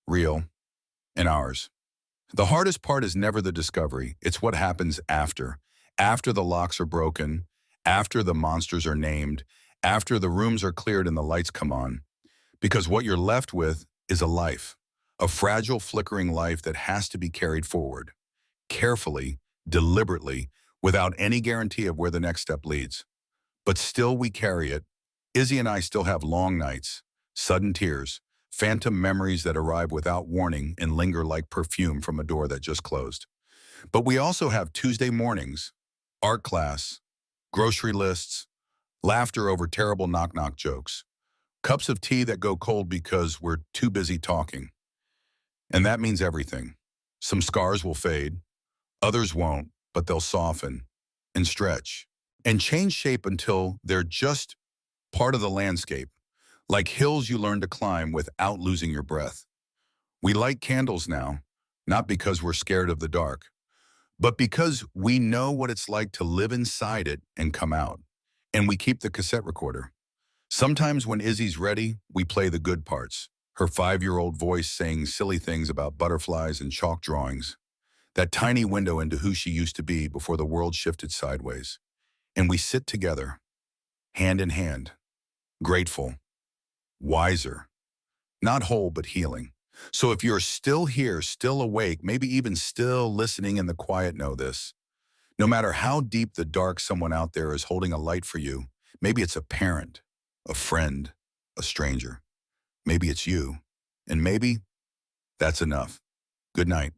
real, and ours. The hardest part is never the discovery. It's what happens after. After the locks are broken, after the monsters are named, after the rooms are cleared and the lights come on. Because what you're left with is a life. A fragile, flickering life that has to be carried forward. Carefully, deliberately, without any guarantee of where the next step leads. But still we carry it. Izzy and I still have long nights, sudden tears, phantom memories that arrive without warning and linger like perfume from a door that just closed. But we also have Tuesday mornings, art class, grocery lists, laughter over terrible knock-knock jokes, cups of tea that go cold because we're too busy talking. And that means everything. Some scars will fade, others won't, but they'll soften and stretch and change shape until they're just part of the landscape, like hills you learn to climb without losing your breath. We light candles now, not because we're scared of the dark, but because we know what it's like to live inside it and come out. And we keep the cassette recorder. Sometimes when Izzy's ready, we play the good parts. Her 5-year-old voice saying silly things about butterflies and chalk drawings. That tiny window into who she used to be before the world shifted sideways. and we sit together, hand in hand, grateful, wiser, not whole but healing. So if you're still here, still awake, maybe even still listening in the quiet, know this. No matter how deep the dark, someone out there is holding a light for you. Maybe it's a parent, a friend, a stranger. Maybe it's you. And maybe that's enough. Good night.